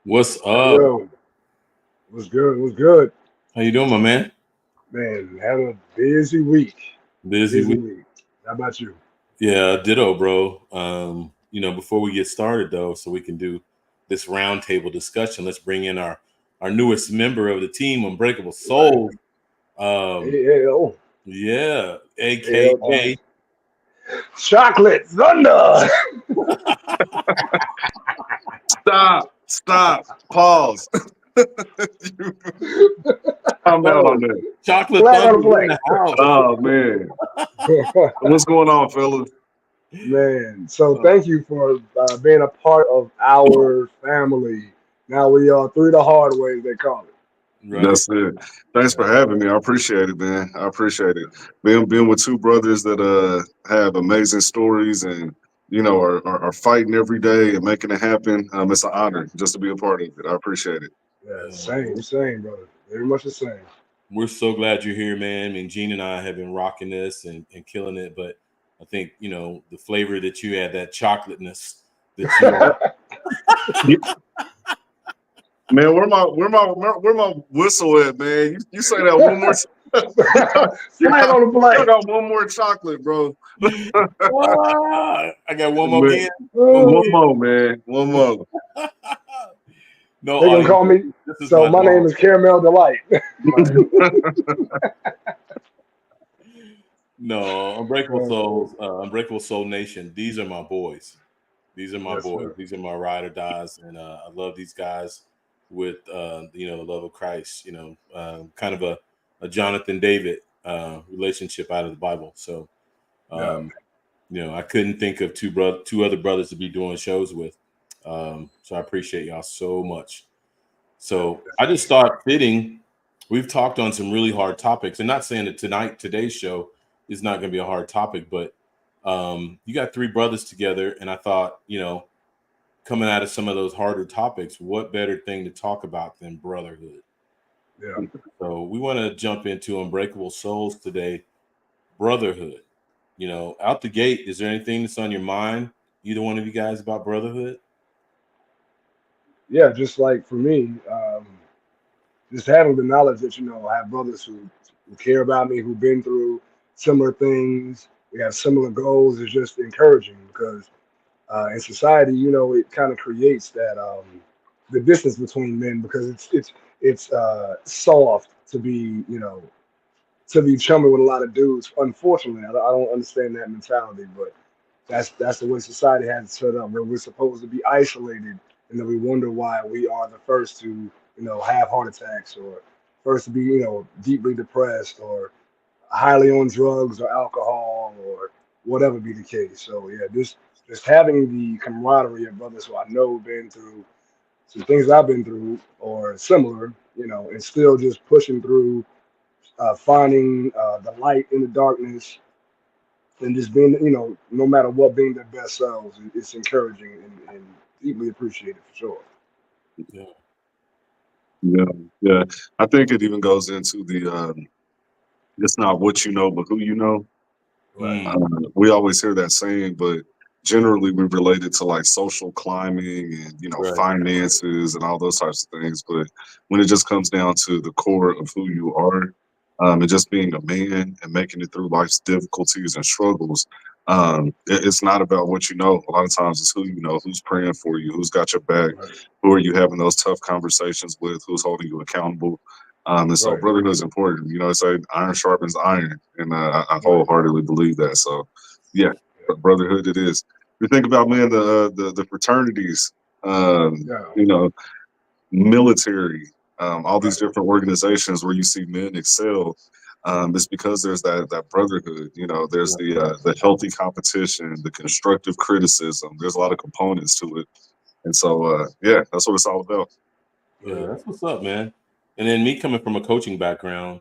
What's up? Yo, what's good? What's good? How you doing, my man? Man, had a busy week. Busy Busy week? week. How about you? Yeah, ditto, bro. Before we get started though, so we can do this roundtable discussion, let's bring in our newest member of the team, Unbreakable Right. Souls. Um, AL. yeah, AL. aka Chocolate Thunder. Stop, pause. You calm down on oh, that. Chocolate Flag on Thunder the in play. the house. Oh man, what's going on, fellas? Man, so Uh, thank you for being a part of our family. Now we are three the hard way, they call it. right. That's it. Thanks for having me. I appreciate it, man. I appreciate it. Being with two brothers that have amazing stories and are fighting every day and making it happen. It's an honor just to be a part of it. I appreciate it. Yeah, Yeah, same, brother. Very much the same. we're so glad you're here, man. I mean, Gene and I have been rocking this and killing it, but I think the flavor that you had, that chocolateness that you Yeah, man, where my whistle at, man? You say that one more time. you Flag got on the you play. got one more chocolate, bro. I got one more Man, again. One more one Ooh. more, man. One more. again. No They gonna audience. call me. This is So my my name dog. is Caramel Delight. No, Unbreakable Uh, Souls, Unbreakable Soul Nation. These are my boys. These are my yes, boys. sir. These are my ride or dies, and I love these guys with the love of Christ. Kind of a Jonathan David relationship out of the Bible. So Yeah. um, I couldn't think of two other brothers to be doing shows with. So I appreciate y'all so much. So I just thought fitting. We've talked on some really hard topics, and not saying that today's show is not going to be a hard topic, but you got three brothers together, and I thought, coming out of some of those harder topics, what better thing to talk about than brotherhood? Yeah. So we want to jump into Unbreakable Souls today, brotherhood. Out the gate, is there anything that's on your mind, either one of you guys, about brotherhood? Yeah, just like for me, just having the knowledge that I have brothers who care about me, who've been through similar things. We have similar goals. Is just encouraging because in society, it kind of creates that the distance between men because it's soft to be to be chummy with a lot of dudes. Unfortunately, I don't understand that mentality, but that's the way society has it set up, where we're supposed to be isolated, and then we wonder why we are the first to have heart attacks or first to be deeply depressed or highly on drugs or alcohol or whatever be the case. So yeah, just having the camaraderie of brothers who I know been through some things I've been through or similar, and still just pushing through, finding the light in the darkness, and just being, no matter what, being their best selves. It's encouraging and deeply appreciated for sure. Yeah. Yeah, yeah. I think it even goes into the it's not what you know, but who you know. Right. Uh, Mm, we always hear that saying, but generally we relate it to like social climbing and right. finances and all those types of things. But when it just comes down to the core of who you are, and just being a man and making it through life's difficulties and struggles, it's not about what you know. A lot of times it's who you know, who's praying for you, who's got your back, Right. who are you having those tough conversations with, who's holding you accountable. And so Right. brotherhood is important. It's like iron sharpens iron, and I Right. wholeheartedly believe that. So, yeah, Yeah. brotherhood it is. We think about, man, the fraternities, Yeah. military, all these Right. different organizations where you see men excel. It's because there's that brotherhood. There's Yeah. the healthy competition, the constructive criticism. There's a lot of components to it, and so yeah, that's what it's all about. Yeah, Right. that's what's up, man. And then me coming from a coaching background,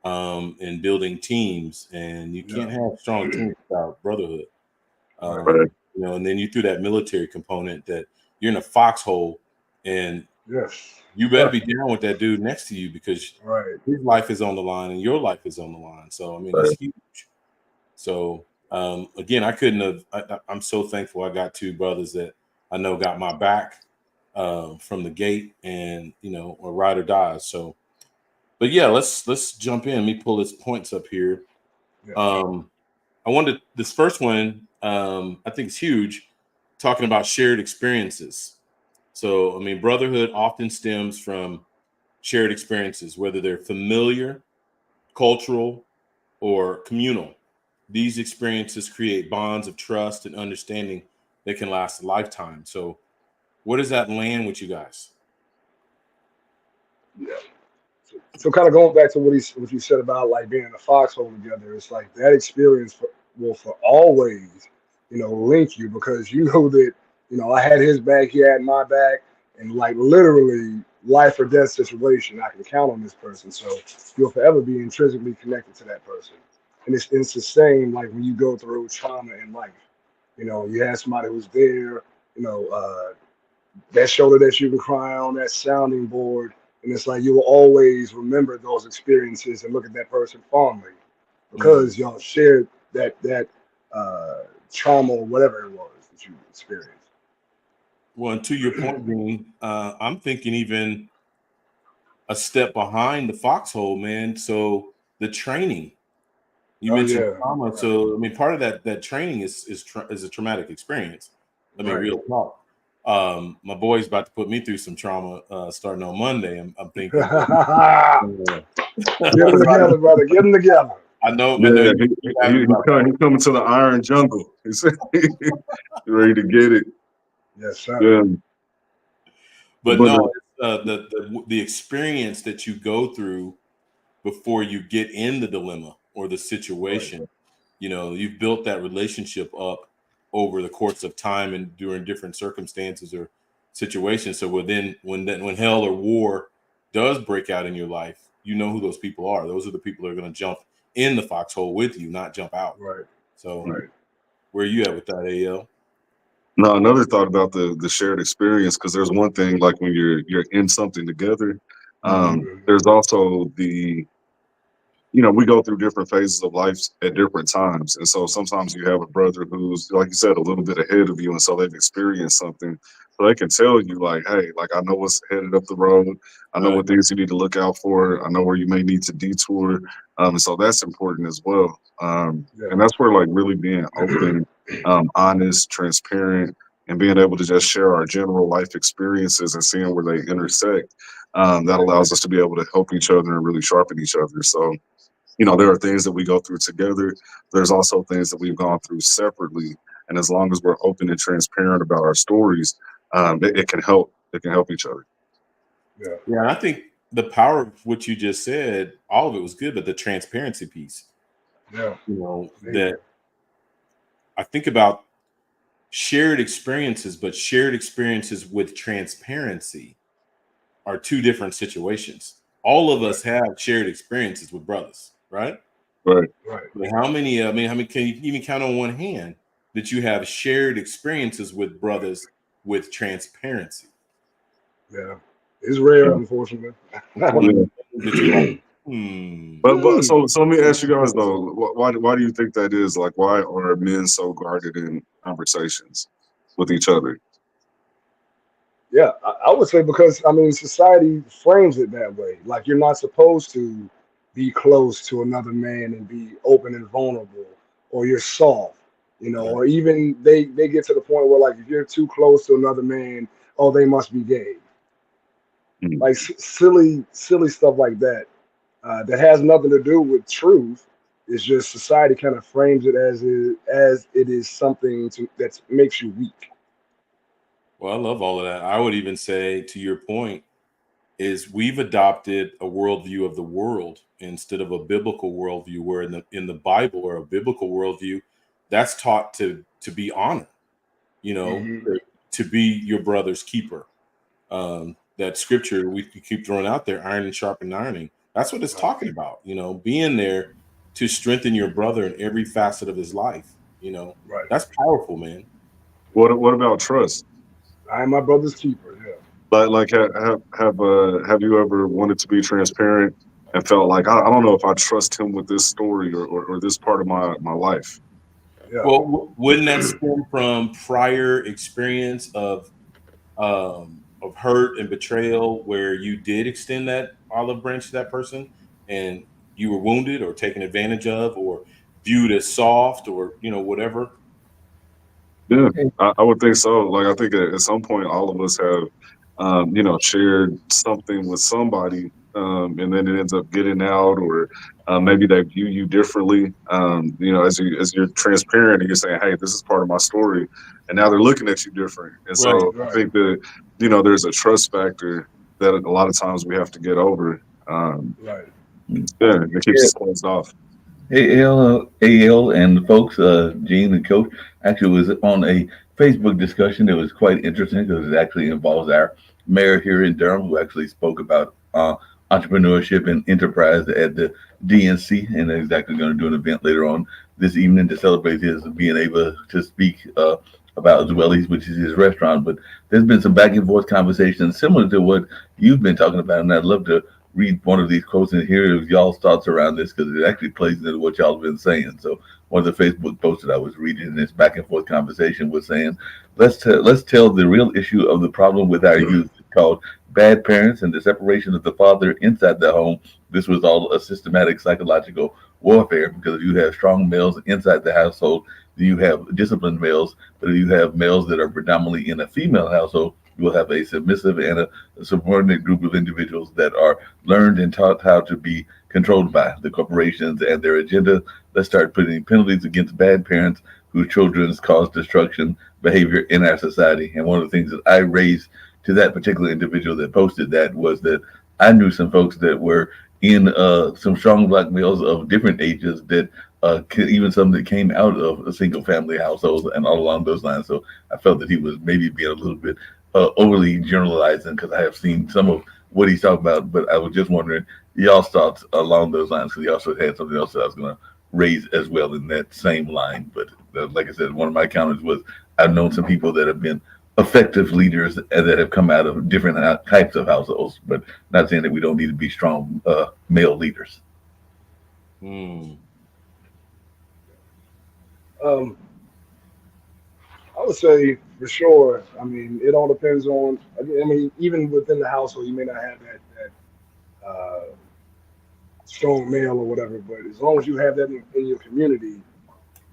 and building teams, and you Yeah. can't have strong teams without brotherhood. Right. Um, and then you threw that military component that you're in a foxhole, and Yes. you better be down with that dude next to you because Right. his life is on the line and your life is on the line. So I mean, it's Right. huge. So Again, I couldn't have. I'm so thankful I got two brothers that I know got my back from the gate, and or ride or die. So, but yeah, let's jump in. Let me pull his points up here. Yeah. I wanted this first one. I think it's huge, talking about shared experiences. So, I mean, brotherhood often stems from shared experiences, whether they're familiar, cultural, or communal. These experiences create bonds of trust and understanding that can last a lifetime. So, where does that land with you guys? Yeah. So kind of going back to what you said about like being in a foxhole together, it's like that experience will for always, link you because you know that I had his back, he had my back, and like literally life or death situation, I can count on this person. So you'll forever be intrinsically connected to that person, and it's the same like when you go through trauma in life. You have somebody who's there. You know, that shoulder that you can cry on, that sounding board, and it's like you will always remember those experiences and look at that person fondly Mhm. because y'all shared that trauma or whatever it was that you experienced. Well, and to your point, Dean, I'm thinking even a step behind the foxhole, man. So the training you Oh mentioned yeah, trauma. So I mean, part of that training is a traumatic experience. I mean, right. real talk. My boy's about to put me through some trauma starting on Monday. I'm thinking, Get uh, them together, brother. Get them together. I know Yeah, you happy about that, he coming to the Iron Jungle. He's ready to get it. Yes, sir. Yeah, but but no, it's, the experience that you go through before you get in the dilemma or the Right, situation. You've built that relationship up over the course of time and during different circumstances or situations. So when hell or war does break out in your life, you know who those people are. Those are the people that are going to jump in the foxhole with you, not jump out. right, So right. where are you at with that, AL? no, another thought about the shared experience because there's one thing like when you're in something together. Mm-hmm. There's also we go through different phases of life at different times. And so sometimes you have a brother who's, like you said, a little bit ahead of you. And so they've experienced something. So they can tell you, like, hey, like, I know what's headed up the road. I know Right. what things you need to look out for. I know where you may need to detour. And so that's important as well. And that's where, like, really being Yeah. open, honest, transparent, and being able to just share our general life experiences and seeing where they intersect. That Right. allows us to be able to help each other and really sharpen each other. So, there are things that we go through together. There's also things that we've gone through separately. And as long as we're open and transparent about our stories, it can help. It can help each other. Yeah. Yeah, and I think the power of what you just said, all of it was good, but the transparency piece, Yeah. Amazing. that I think about shared experiences, but shared experiences with transparency are two different situations. All of Right. us have shared experiences with brothers, right? Right. Right. But how many can you even count on one hand that you have shared experiences with brothers with transparency? Yeah. It's rare, Yeah. unfortunately. One of Yeah. the things that you're like, hmm. But so let me ask you guys though, why do you think that is? Like, why are men so guarded in conversations with each other? Yeah, I would say because I mean society frames it that way. Like you're not supposed to be close to another man and be open and vulnerable, or you're soft, Right. or even they get to the point where like if you're too close to another man, oh they must be gay. Mm. Like silly stuff like that that has nothing to do with truth. It's just society kind of frames it as it is something that makes you weak. Well, I love all of that. I would even say, to your point, is we've adopted a worldview of the world instead of a biblical worldview, where in the Bible or a biblical worldview, that's taught to be honor, you know, Hmm. to be your brother's keeper. That scripture we keep throwing out there, iron and sharpen ironing. That's what it's Right, talking about, being there to strengthen your brother in every facet of his life. right. That's powerful, man. What about trust? I am my brother's keeper. Yeah. Like have you ever wanted to be transparent and felt like I don't know if I trust him with this story or this part of my life? Yeah. Well, wouldn't that stem from prior experience of hurt and betrayal, where you did extend that olive branch to that person, and you were wounded or taken advantage of, or viewed as soft, or whatever? Yeah, Hey, I would think so. Like, I think at some point, all of us have, shared something with somebody, and then it ends up getting out, or maybe they view you differently. As you're transparent and you're saying, "Hey, this is part of my story," and now they're looking at you different. And Right. so I Right. think that there's a trust factor that a lot of times we have to get over. Right. Yeah, it keeps yeah, us closed off. AL and the folks, Gene and Coach, actually was on a Facebook discussion that was quite interesting because it actually involves our mayor here in Durham, who actually spoke about entrepreneurship and enterprise at the DNC, and they're exactly going to do an event later on this evening to celebrate his being able to speak about Zwelly's, which is his restaurant. But there's been some back and forth conversations similar to what you've been talking about, and I'd love to read one of these quotes and hear y'all's thoughts around this because it actually plays into what y'all have been saying. So one of the Facebook posts that I was reading in this back and forth conversation was saying, let's tell the real issue of the problem with our youth. It's called bad parents and the separation of the father inside the home. This was all a systematic psychological warfare because you have strong males inside the household, you have disciplined males, but if you have males that are predominantly in a female household, you will have a submissive and a subordinate group of individuals that are learned and taught how to be controlled by the corporations and their agenda. Let's start putting penalties against bad parents whose children cause destruction behavior in our society. And one of the things that I raised to that particular individual that posted that was that I knew some folks that were in some strong black males of different ages that even some that came out of a single family household and all along those lines. So I felt that he was maybe being a little bit overly generalizing because I have seen some of what he's talking about, but I was just wondering y'all's thoughts along those lines because he also had something else that I was going to raise as well in that same line. But like I said, one of my counters was I've known some people that have been effective leaders that have come out of different types of households, but not saying that we don't need to be strong male leaders. Hmm. Um, I would say for sure. I mean, it all depends on. I mean, even within the household, you may not have that strong male or whatever, but as long as you have that in your community,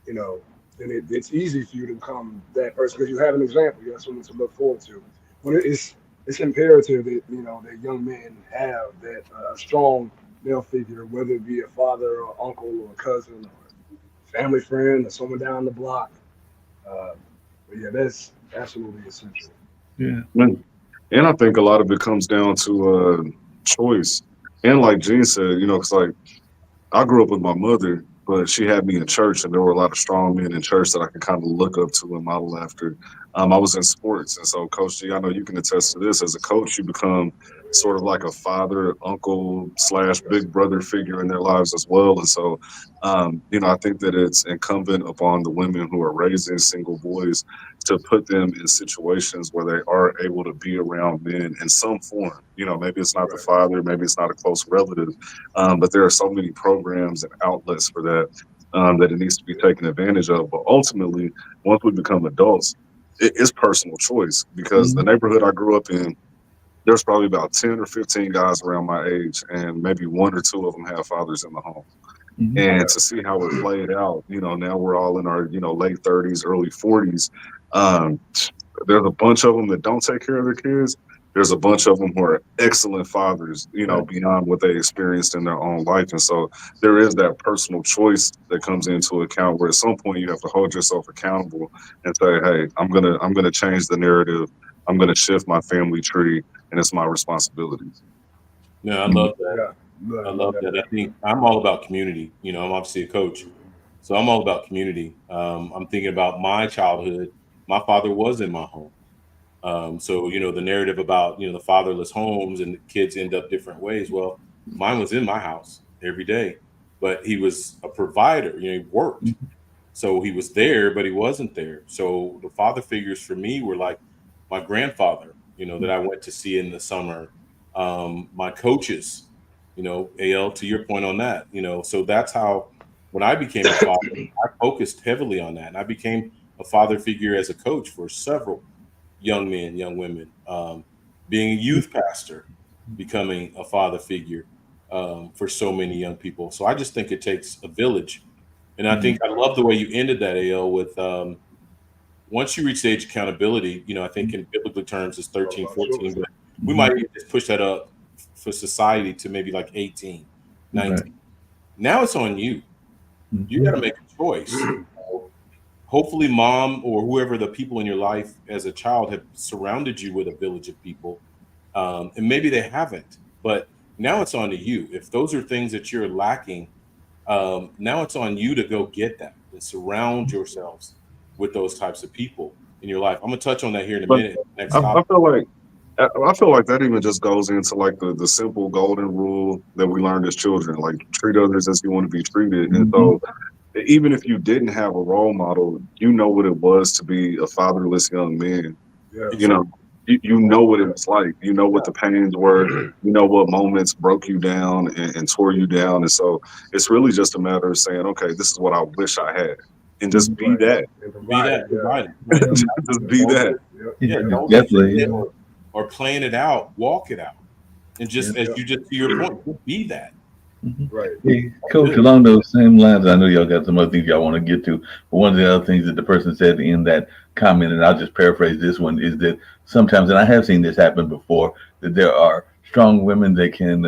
you know, then it's easy for you to become that person because you have an example. You have someone to look forward to. But it's imperative that that young men have that a strong male figure, whether it be a father or uncle or a cousin or family friend or someone down the block. Uh, but yeah, that's absolutely essential. Yeah. And I think a lot of it comes down to choice. And like Gene said, because like I grew up with my mother, but she had me in church, and there were a lot of strong men in church that I could kind of look up to and model after. I was in sports, and so Coach G, I know you can attest to this. As a coach, you become sort of like a father, uncle slash big brother figure in their lives as well. And so, I think that it's incumbent upon the women who are raising single boys to put them in situations where they are able to be around men in some form. Maybe it's not the Right. father, maybe it's not a close relative, but there are so many programs and outlets for that that it needs to be taken advantage of. But ultimately, once we become adults, it is personal choice because the Mhm. neighborhood I grew up in, there's probably about 10 or 15 guys around my age, and maybe one or two of them have fathers in the home. Mhm. And Yeah. to see how it played out, now we're all in our, late 30s, early 40s. Um, there's a bunch of them that don't take care of their kids. There's a bunch of them who are excellent fathers, Right. beyond what they experienced in their own life. And so there is that personal choice that comes into account where at some point you have to hold yourself accountable and say, hey, I'm gonna change the narrative. I'm gonna shift my family tree and it's my responsibility. No, I Mhm. love that. Yeah. I But love that. I think I'm all about community. I'm obviously a coach, so I'm all about community. I'm thinking about my childhood. My father was in my home. So the narrative about the fatherless homes and the kids end up different ways. Well, mine was in my house every day, but he was a provider. He worked, so he was there, but he wasn't there. So the father figures for me were like my grandfather, that I went to see in the summer. My coaches, Al, to your point on that, so that's how when I became a father, I focused heavily on that, and I became a father figure as a coach for several young men, young women. Being a youth pastor, becoming a father figure for so many young people. So I just think it takes a village, and I think I love the way you ended that, AL, with once you reach the age of accountability. I think in biblical terms it's 13, 14, but we might even just push that up for society to maybe like 18, 19. Right. Now it's on you. You got to make a choice. Hopefully mom or whoever the people in your life as a child have surrounded you with a village of people, and maybe they haven't, but now it's on to you. If those are things that you're lacking, now it's on you to go get that and surround yourselves with those types of people in your life. I'm gonna touch on that here in a But minute. Next I, I topic. feel like I feel like that even just goes into like the simple golden rule that we learned as children, like treat others as you want to be treated. And so even if you didn't have a role model, you know what it was to be a fatherless young man. Yeah. You know, you know what it was like. You know what the pains were. You know what moments broke you down and tore you down. And so it's really just a matter of saying, okay, this is what I wish I had, and just be Right. that. And Be provide that, it. provide it. Right. Just be Don't that. just, Yep. yeah, Yep. don't just Definitely. sit there or plan it out. Walk it out, and just as Yep. you just to your point, be that. Right. Hey, Coach, along those same lines, I know y'all got some other things y'all want to get to, but one of the other things that the person said in that comment, and I'll just paraphrase this one, is that sometimes, and I have seen this happen before, that there are strong women that can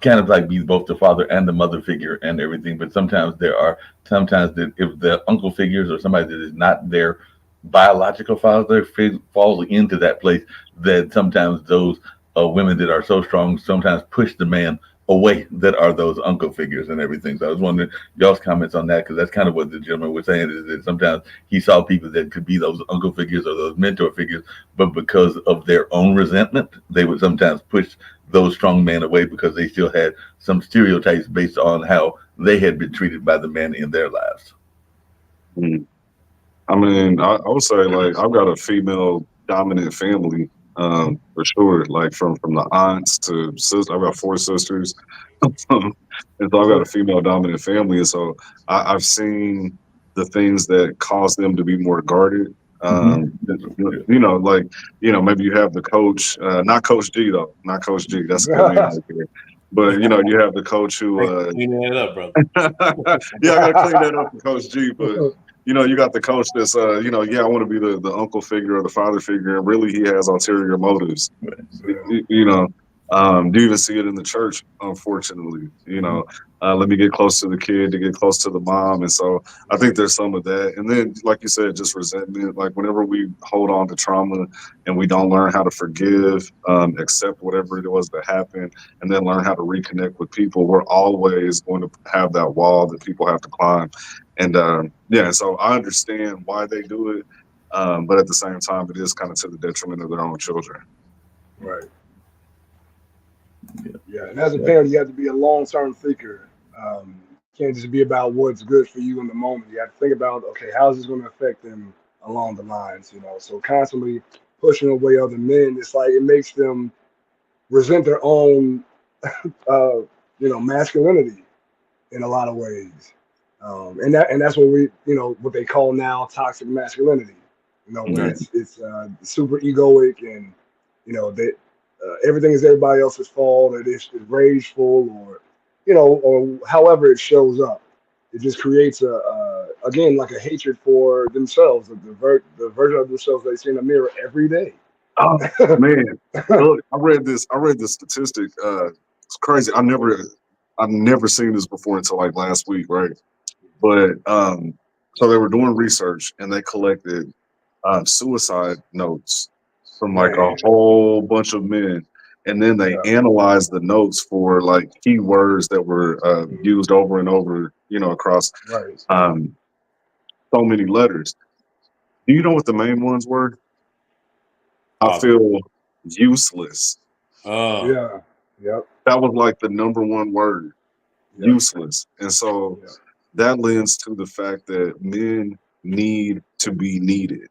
kind of like be both the father and the mother figure and everything. But sometimes that if the uncle figures or somebody that is not their biological father falls into that place, that sometimes those women that are so strong sometimes push the man away that are those uncle figures and everything. So I was wondering y'all's comments on that, because that's kind of what the gentleman was saying, is that sometimes he saw people that could be those uncle figures or those mentor figures, but because of their own resentment, they would sometimes push those strong men away because they still had some stereotypes based on how they had been treated by the men in their lives. Mm. I mean, I would say like I've got a female dominant family, for sure. Like from the aunts to sisters, I've got four sisters, and so I've got a female dominant family, and so I've seen the things that cause them to be more guarded. Like maybe you have the coach, not Coach G though, not Coach G. That's a good name right there. But you have the coach who, Cleaning it up, brother. yeah, I got to clean that up for Coach G, but you got the coach that's, yeah, I want to be the uncle figure or the father figure, and really he has ulterior motives. Do you even see it in the church? Unfortunately, let me get close to the kid to get close to the mom, and so I think there's some of that. And then, like you said, just resentment. Like whenever we hold on to trauma and we don't learn how to forgive, accept whatever it was that happened, and then learn how to reconnect with people, we're always going to have that wall that people have to climb. And so I understand why they do it, but at the same time, it is kind of to the detriment of their own children. Right. Yeah. And as a parent, you have to be a long-term thinker. You can't just be about what's good for you in the moment. You have to think about, okay, how is this going to affect them along the lines? So constantly pushing away other men, it's like it makes them resent their own, masculinity in a lot of ways. And that's what what they call now toxic masculinity. Where Right. it's super egoic, and that everything is everybody else's fault, or it's rageful, or however it shows up. It just creates again, like a hatred for themselves, the version of themselves they see in the mirror every day. Oh man, look, I read this. Statistic. It's crazy. I've never seen this before until like last week, right? But so they were doing research and they collected suicide notes from like a Man, whole bunch of men, and then they yeah, analyzed the notes for like keywords that were used over and over, across right. um, so many letters. Do you know what the main ones were? I Father. feel useless. Uh, Yeah, yep, That was like the number one word, yep, useless. And so yep. that lends to the fact that men need to be needed.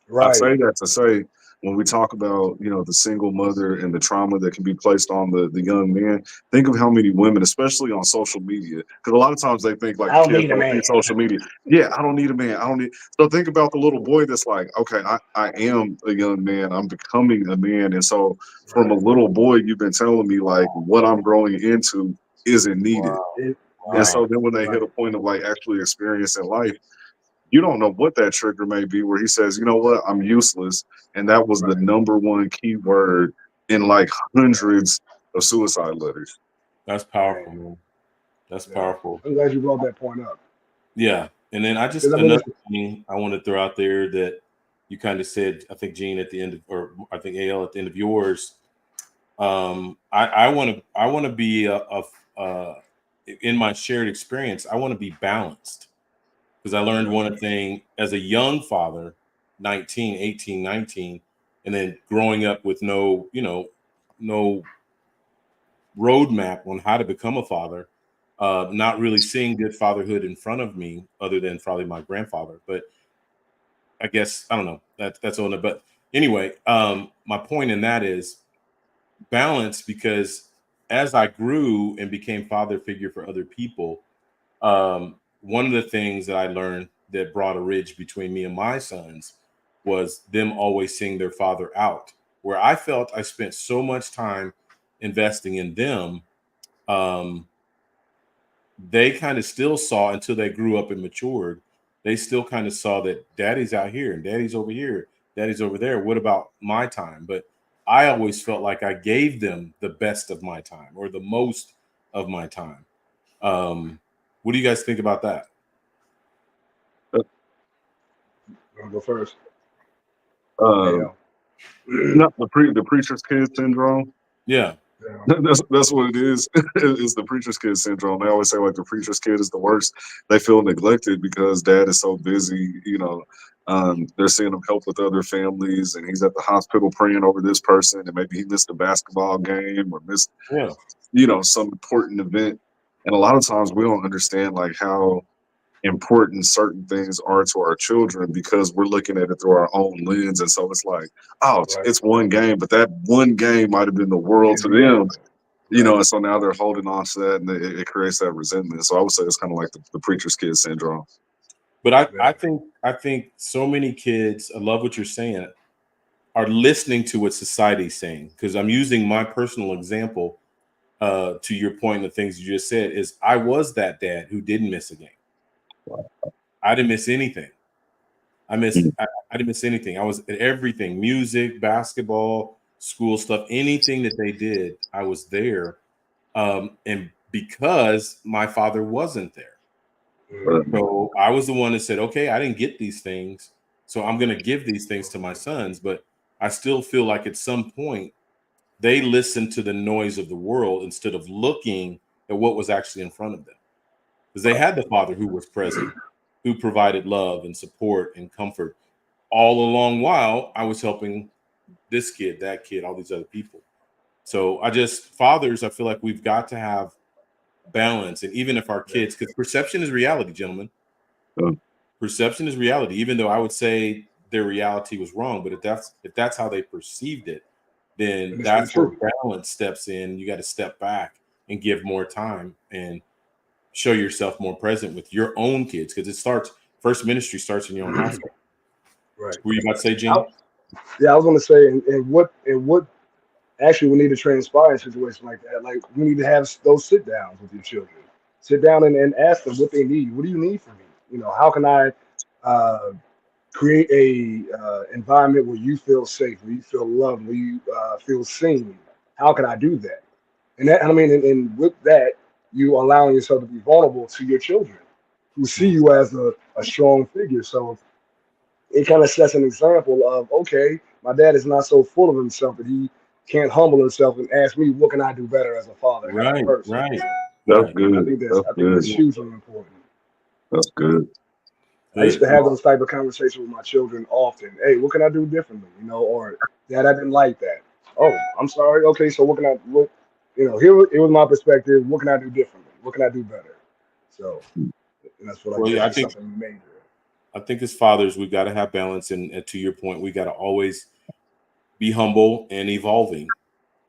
I Right. say that to say when we talk about, you know, the single mother and the trauma that can be placed on the young man, think of how many women, especially on social media, because a lot of times they think like I don't kids need a don't see man. social media. Yeah, I don't need a man. I don't need. So think about the little boy that's like, okay, I am a young man. I'm becoming a man. And so from a Right. little boy, you've been telling me like what I'm growing into isn't needed. Wow. It, And right. so then when they hit Right. a point of like actually experiencing life, you don't know what that trigger may be where he says, you know what, I'm useless. And that was the Right. number one key word in like hundreds of suicide letters. That's powerful, man. That's Yeah. powerful. I'm glad you brought that point up. Yeah. And then Because I mean, another thing I want to throw out there that you kind of said, I think Gene at the end of, or I think AL at the end of yours. I want to be in my shared experience. I want to be balanced because I learned one thing as a young father, 19, 18, 19, and then growing up with no roadmap on how to become a father, not really seeing good fatherhood in front of me other than probably my grandfather. But I guess, I don't know, that's on it. But anyway, my point in that is balance, because as I grew and became father figure for other people, one of the things that I learned that brought a ridge between me and my sons was them always seeing their father out. Where I felt I spent so much time investing in them, um, they kind of still saw, until they grew up and matured, they still kind of saw that daddy's out here and daddy's over here, daddy's over there. What about my time? But I always felt like I gave them the best of my time or the most of my time. What do you guys think about that? I'll go first. Um, Yeah. not the preacher's kid syndrome. Yeah. Yeah. That's what it is. It's the preacher's kid syndrome. They always say like the preacher's kid is the worst. They feel neglected because dad is so busy. You know, they're seeing him help with other families, and he's at the hospital praying over this person, and maybe he missed a basketball game or missed, Yeah. you know, some important event. And a lot of times we don't understand like how important certain things are to our children because we're looking at it through our own lens. And so it's like, oh, Right. it's one game, but that one game might have been the world Can to be them, everything. you know. Right. And so now they're holding on to that, and it creates that resentment. So I would say it's kind of like the preacher's kid syndrome. But I, Yeah. I think I think so many kids, I love what you're saying, are listening to what society's saying. Because I'm using my personal example, to your point, the things you just said, is I was that dad who didn't miss a game. I didn't miss anything. I didn't miss anything. I was at everything: music, basketball, school stuff, anything that they did, I was there. And because my father wasn't there, But, so I was the one that said, "Okay, I didn't get these things, so I'm going to give these things to my sons." But I still feel like at some point they listened to the noise of the world instead of looking at what was actually in front of them, because they had the father who was present, who provided love and support and comfort all along while I was helping this kid, that kid, all these other people. So fathers, I feel like we've got to have balance. And even if our kids, because perception is reality, gentlemen, uh, perception is reality, even though I would say their reality was wrong. But if that's how they perceived it, then And it's the that's where truth. balance steps in. You got to step back and give more time and show yourself more present with your own kids, because first ministry starts in your own household. Right. Were you about to say, I, Gene? yeah, I was going to say, and what actually we need to transpire in situations like that. Like we need to have those sit downs with your children. Sit down and ask them what they need. What do you need from me? You know, how can I uh, create a environment where you feel safe, where you feel loved, where you feel seen? How can I do that? And that, I mean, and with that, you allowing yourself to be vulnerable to your children who see you as a strong figure. So it kind of sets an example of, okay, my dad is not so full of himself that he can't humble himself and ask me, what can I do better as a father and as a Right, person? right, that's right. good. That's I think that's good. hugely important. That's good. I used Good. to have those type of conversations with my children often. Hey, what can I do differently? You know, or Dad, I didn't like that. Oh, I'm sorry. Okay, so what can I look? You know, it was my perspective. What can I do differently? What can I do better? So, and that's what I Well, guess yeah, is something major. I think as fathers, we've got to have balance, and to your point, we got to always be humble and evolving.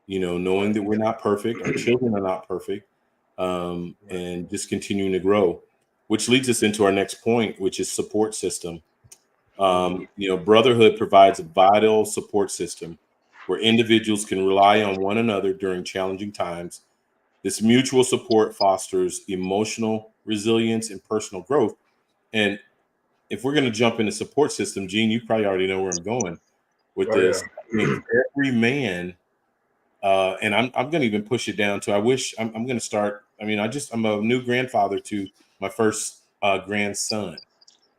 Knowing that we're not perfect, our children are not perfect, and just continuing to grow, which leads us into our next point, which is support system. Brotherhood provides a vital support system where individuals can rely on one another during challenging times. This mutual support fosters emotional resilience and personal growth. And if we're going to jump into support system, Gene, you probably already know where I'm going with Oh this. yeah. I think every man, and I'm going to even push it down to, I'm going to start. I'm a new grandfather to my first grandson.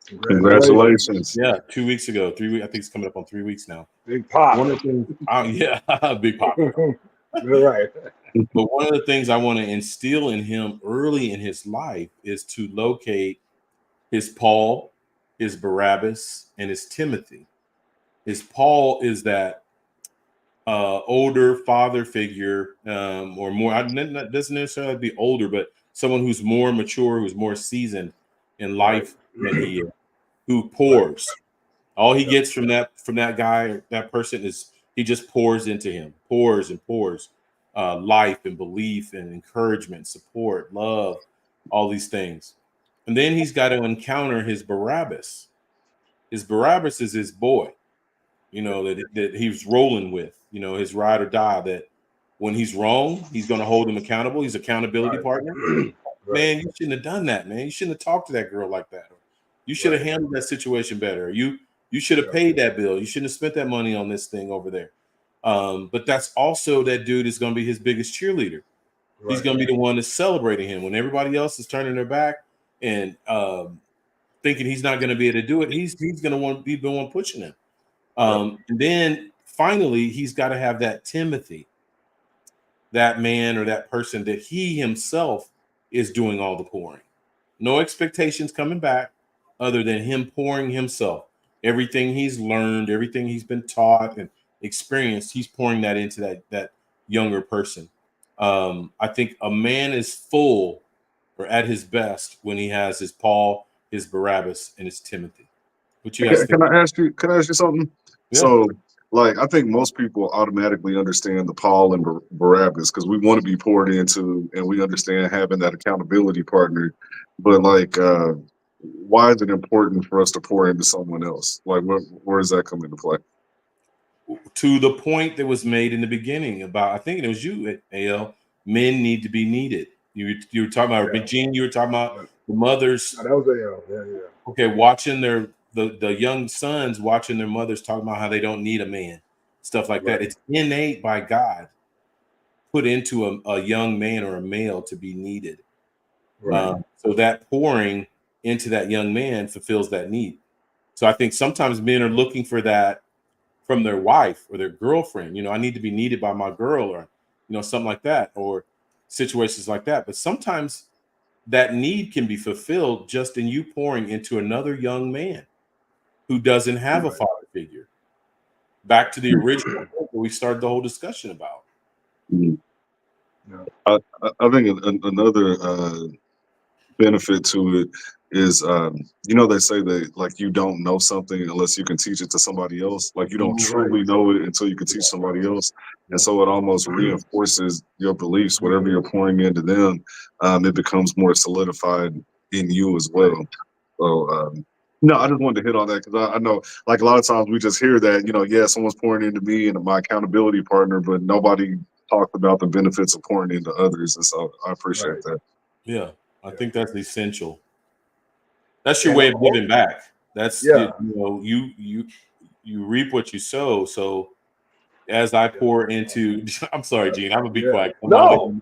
Congratulations. Congratulations. Yeah, 2 weeks ago, 3 weeks. I think it's coming up on 3 weeks now. Big pop. One of the things, yeah, big pop. All right. But one of the things I want to instill in him early in his life is to locate his Paul, his Barabbas, and his Timothy. His Paul is that older father figure, or more. Doesn't necessarily be older, but someone who's more mature, who's more seasoned in life than he is, who pours. All he gets from that guy, that person, is he just pours into him, pours and pours, life and belief and encouragement, support, love, all these things. And then he's got to encounter his Barabbas. His Barabbas is his boy, that he's rolling with, his ride or die. That when he's wrong, he's going to hold him accountable. He's accountability partner. Man, you shouldn't have done that, man. You shouldn't have talked to that girl like that. You should have handled that situation better. You should have paid that bill. You shouldn't have spent that money on this thing over there. But that's also, that dude is going to be his biggest cheerleader. He's going to be the one that's celebrating him when everybody else is turning their back and thinking he's not going to be able to do it. He's going to want to be the one pushing him. And then finally, he's got to have that Timothy, that man or that person that he himself is doing all the pouring. No expectations coming back other than him pouring himself. Everything he's learned, everything he's been taught and experienced, he's pouring that into that younger person. I think a man is full or at his best when he has his Paul, his Barabbas, and his Timothy. What you guys think? Can I ask you? Can I ask you something? Yeah. So, like, I think most people automatically understand the Paul and Barabbas because we want to be poured into, and we understand having that accountability partner. But like, why is it important for us to pour into someone else? Like, where does that come into play? To the point that was made in the beginning about, I think it was you, AL, men need to be needed. You were talking about, Gene, you were talking about the mothers. That was yeah. Okay, watching the young sons watching their mothers talk about how they don't need a man, stuff like that. It's innate by God, put into a young man or a male to be needed. So that pouring into that young man fulfills that need. So I think sometimes men are looking for that from their wife or their girlfriend. I need to be needed by my girl, or something like that, or situations like that. But sometimes that need can be fulfilled just in you pouring into another young man who doesn't have a father figure. Back to the original that we started the whole discussion about. I think another benefit to it is, they say that, like, you don't know something unless you can teach it to somebody else. Like, you don't truly know it until you can teach somebody else. And so it almost reinforces your beliefs. Whatever you're pouring into them, it becomes more solidified in you as well. So, no, I just wanted to hit on that because I know, like, a lot of times we just hear that, someone's pouring into me and my accountability partner, but nobody talked about the benefits of pouring into others. And so I appreciate that. Yeah, I think that's essential. That's your way of giving back. That's you reap what you sow. So as I pour into, I'm sorry, Gene, I'm gonna be quiet. No,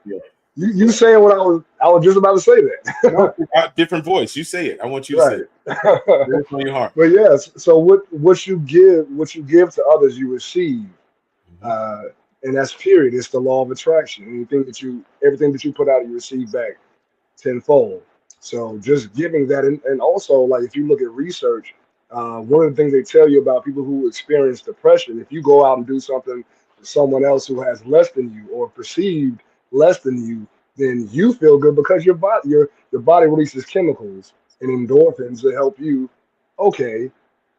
you saying what I was just about to say that. Different voice. You say it. I want you to say it. On your heart. But yes, so what you give to others, you receive. And that's period. It's the law of attraction. Everything that you put out, you receive back tenfold. So just giving that, and also, like, if you look at research, one of the things they tell you about people who experience depression, if you go out and do something to someone else who has less than you or perceived less than you, then you feel good because your body releases chemicals and endorphins that help you. Okay,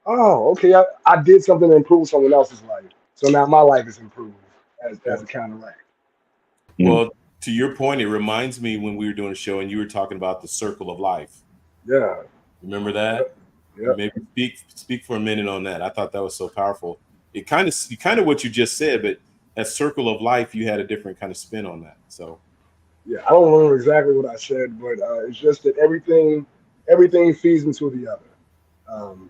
I did something to improve someone else's life. So now my life is improved as a counteract. Well, to your point, it reminds me when we were doing a show and you were talking about the circle of life. Yeah. Remember that? Yep. Maybe speak for a minute on that. I thought that was so powerful. It kind of what you just said, but that circle of life, you had a different kind of spin on that. So Yeah, I don't remember exactly what I said, but it's just that everything feeds into the other. Um,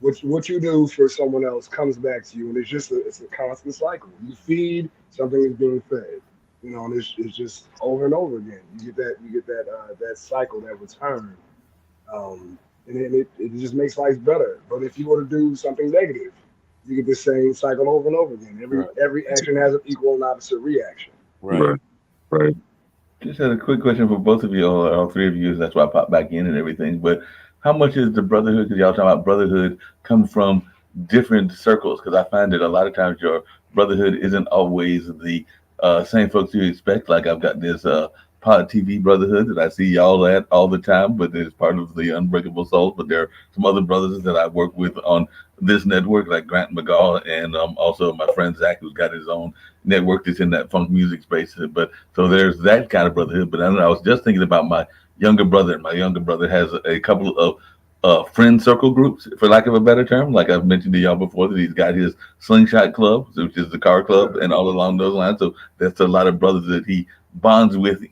what you do for someone else comes back to you, and it's a constant cycle. You feed, something is being fed, and it's just over and over again. You get that cycle, that return, and then it just makes life better. But if you were to do something negative, you get the same cycle over and over again. Every action has an equal and opposite reaction. right. Right. Just had a quick question for both of you, all three of you. That's why I popped back in and everything. But how much is the brotherhood? Because y'all talking about brotherhood come from different circles. Because I find that a lot of times your brotherhood isn't always the same folks you expect. Like I've got this Pod TV brotherhood that I see y'all at all the time, but it's part of the Unbreakable Souls. But there are some other brothers that I work with on this network, like Grant McGaw, and also my friend Zach, who's got his own network that's in that funk music space. But so there's that kind of brotherhood. But I don't know, I was just thinking about my younger brother. My younger brother has a couple of friend circle groups, for lack of a better term. Like I've mentioned to y'all before, that he's got his Slingshot Club, which is the car club, and all along those lines. So that's a lot of brothers that he bonds with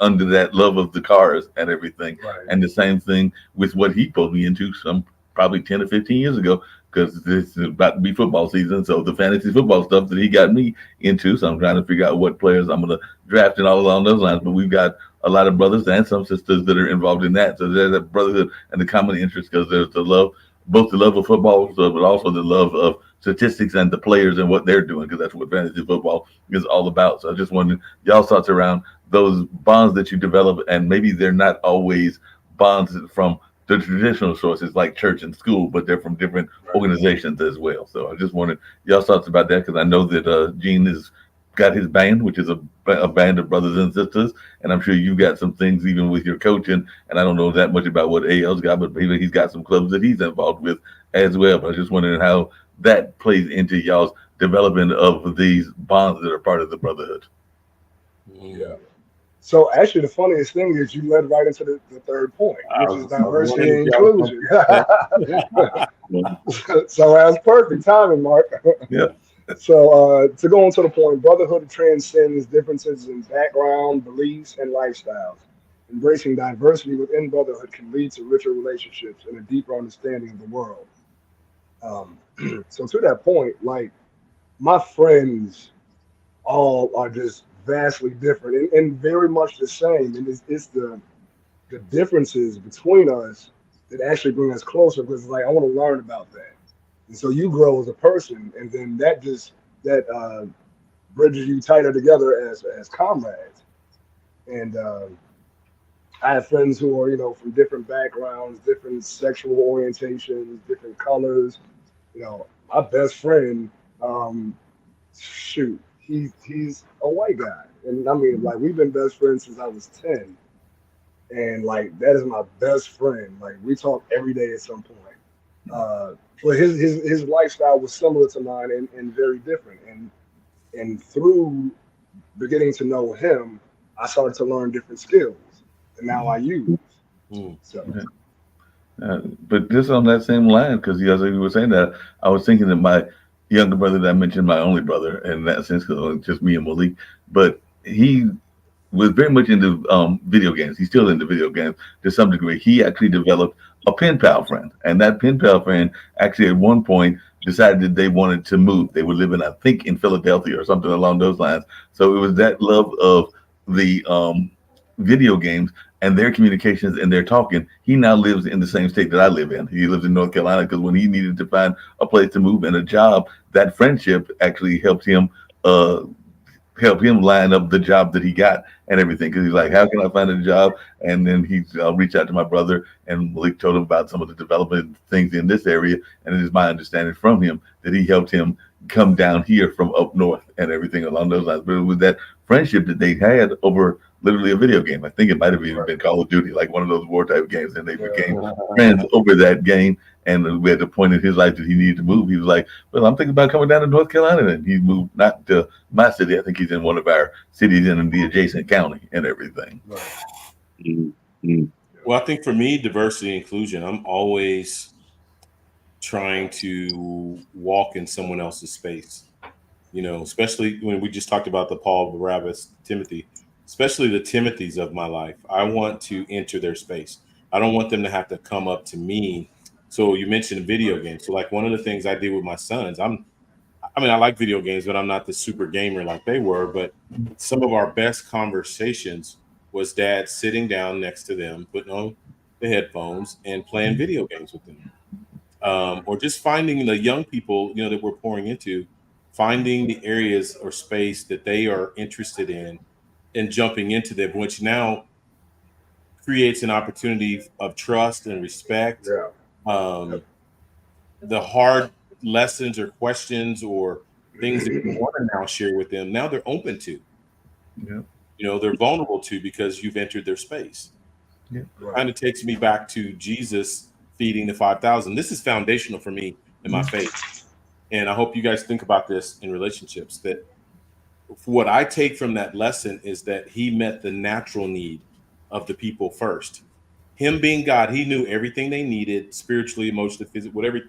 under that love of the cars and everything. Right. And the same thing with what he pulled me into some probably 10 or 15 years ago, because this is about to be football season. So the fantasy football stuff that he got me into. So I'm trying to figure out what players I'm going to draft and all along those lines. But we've got a lot of brothers and some sisters that are involved in that. So there's that brotherhood and the common interest, because there's the love, both the love of football, but also the love of statistics and the players and what they're doing, because that's what fantasy football is all about. So I just wondered y'all's thoughts around those bonds that you develop, and maybe they're not always bonds from the traditional sources like church and school, but they're from different organizations as well. So I just wanted y'all's thoughts about that, because I know that Gene has got his band, which is a band of brothers and sisters, and I'm sure you got some things even with your coaching. And I don't know that much about what AL's got, but maybe he's got some clubs that he's involved with as well. But I was just wondering how that plays into y'all's development of these bonds that are part of the brotherhood. Yeah. So actually, the funniest thing is you led right into the third point, which is diversity and inclusion. So that's perfect timing, Mark. Yeah. So to go on to the point, brotherhood transcends differences in background, beliefs, and lifestyles. Embracing diversity within brotherhood can lead to richer relationships and a deeper understanding of the world. So to that point, like my friends all are just vastly different and very much the same. And it's the differences between us that actually bring us closer, because it's like I want to learn about that. And so you grow as a person, and then that bridges you tighter together as comrades. And I have friends who are from different backgrounds, different sexual orientations, different colors. My best friend, shoot, he's a white guy, and I mean, like, we've been best friends since I was 10, and like that is my best friend. Like, we talk every day at some point. But his lifestyle was similar to mine and very different. And through beginning to know him, I started to learn different skills, and now I use. So. But just on that same line, because as you were saying that, I was thinking that my younger brother that I mentioned, my only brother in that sense, because it's just me and Malik, but he was very much into video games. He's still into video games to some degree. He actually developed a pen pal friend, and that pen pal friend actually at one point decided that they wanted to move. They were living, I think, in Philadelphia or something along those lines. So it was that love of the video games and their communications and their talking. He now lives in the same state that I live in. He lives in North Carolina, because when he needed to find a place to move and a job, that friendship actually helped him line up the job that he got and everything. Because he's like, how can I find a job? And then I'll reach out to my brother, and Malik told him about some of the development things in this area. And it is my understanding from him that he helped him come down here from up north and everything along those lines. But it was that friendship that they had over literally a video game. I think it might have even been Call of Duty, like one of those war type games, and they became friends over that game. And at the point in his life that he needed to move, he was like, "Well, I'm thinking about coming down to North Carolina." And he moved not to my city. I think he's in one of our cities in the adjacent county and everything. Right. Mm-hmm. Well, I think for me, diversity and inclusion, I'm always trying to walk in someone else's space. You know, especially when we just talked about the Paul, Barabbas, Timothy, especially the Timothys of my life. I want to enter their space. I don't want them to have to come up to me. So you mentioned video games. So like one of the things I did with my sons, I mean, I like video games, but I'm not the super gamer like they were. But some of our best conversations was dad sitting down next to them, putting on the headphones and playing video games with them. Or just finding the young people, you know, that we're pouring into, finding the areas or space that they are interested in and jumping into them, which now creates an opportunity of trust and respect. Yeah. Um, the hard lessons or questions or things that you want to now share with them, now they're open to. Yeah. You know, they're vulnerable to because you've entered their space. Right. Kind of takes me back to Jesus feeding the 5,000. This is foundational for me in my faith. And I hope you guys think about this in relationships, that what I take from that lesson is that he met the natural need of the people first. Him being God, he knew everything they needed spiritually, emotionally, physically, whatever.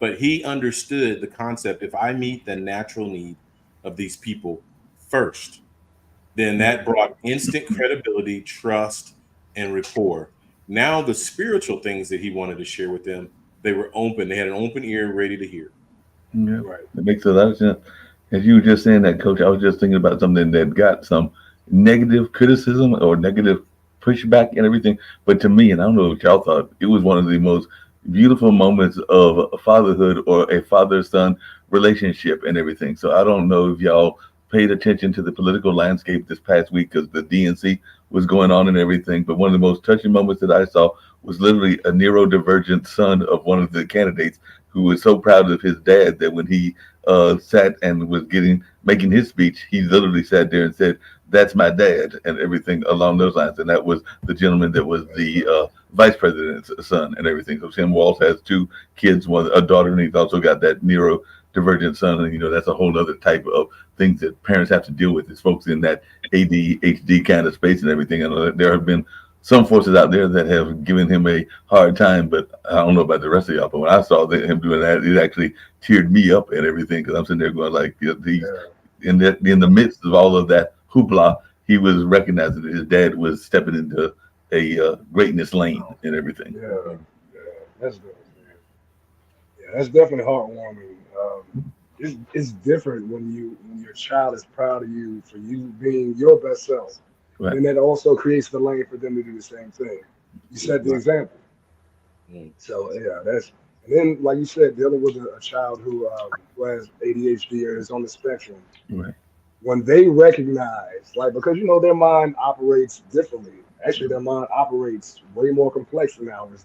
But he understood the concept, if I meet the natural need of these people first, then that brought instant credibility, trust, and rapport. Now, the spiritual things that he wanted to share with them, they were open. They had an open ear, ready to hear. Yeah, Right. it makes a lot of sense. As you were just saying that, Coach, I was just thinking about something that got some negative criticism or negative pushback and everything. But to me, and I don't know what y'all thought, it was one of the most beautiful moments of fatherhood or a father-son relationship and everything. So I don't know if y'all paid attention to the political landscape this past week because the DNC was going on and everything. But one of the most touching moments that I saw was literally a neurodivergent son of one of the candidates who was so proud of his dad that when he sat and was making his speech, he literally sat there and said, "That's my dad," and everything along those lines. And that was the gentleman that was the vice president's son and everything. So Tim Walz has two kids, one a daughter, and he's also got that neurodivergent son. And that's a whole other type of things that parents have to deal with. Is folks in that ADHD kind of space and everything. And there have been some forces out there that have given him a hard time, but I don't know about the rest of y'all. But when I saw him doing that, it actually teared me up and everything because I'm sitting there going like, he's in the midst of all of that hoopla, he was recognizing that his dad was stepping into a greatness lane and everything. Yeah. Yeah. That's good, man. Yeah, that's definitely heartwarming. It's different when your child is proud of you for you being your best self. Right. Then that also creates the lane for them to do the same thing. You set the example. Mm. So yeah, and then like you said, dealing with a child who has ADHD or is on the spectrum, Right. when they recognize, like, because their mind operates differently. Actually, their mind operates way more complex than ours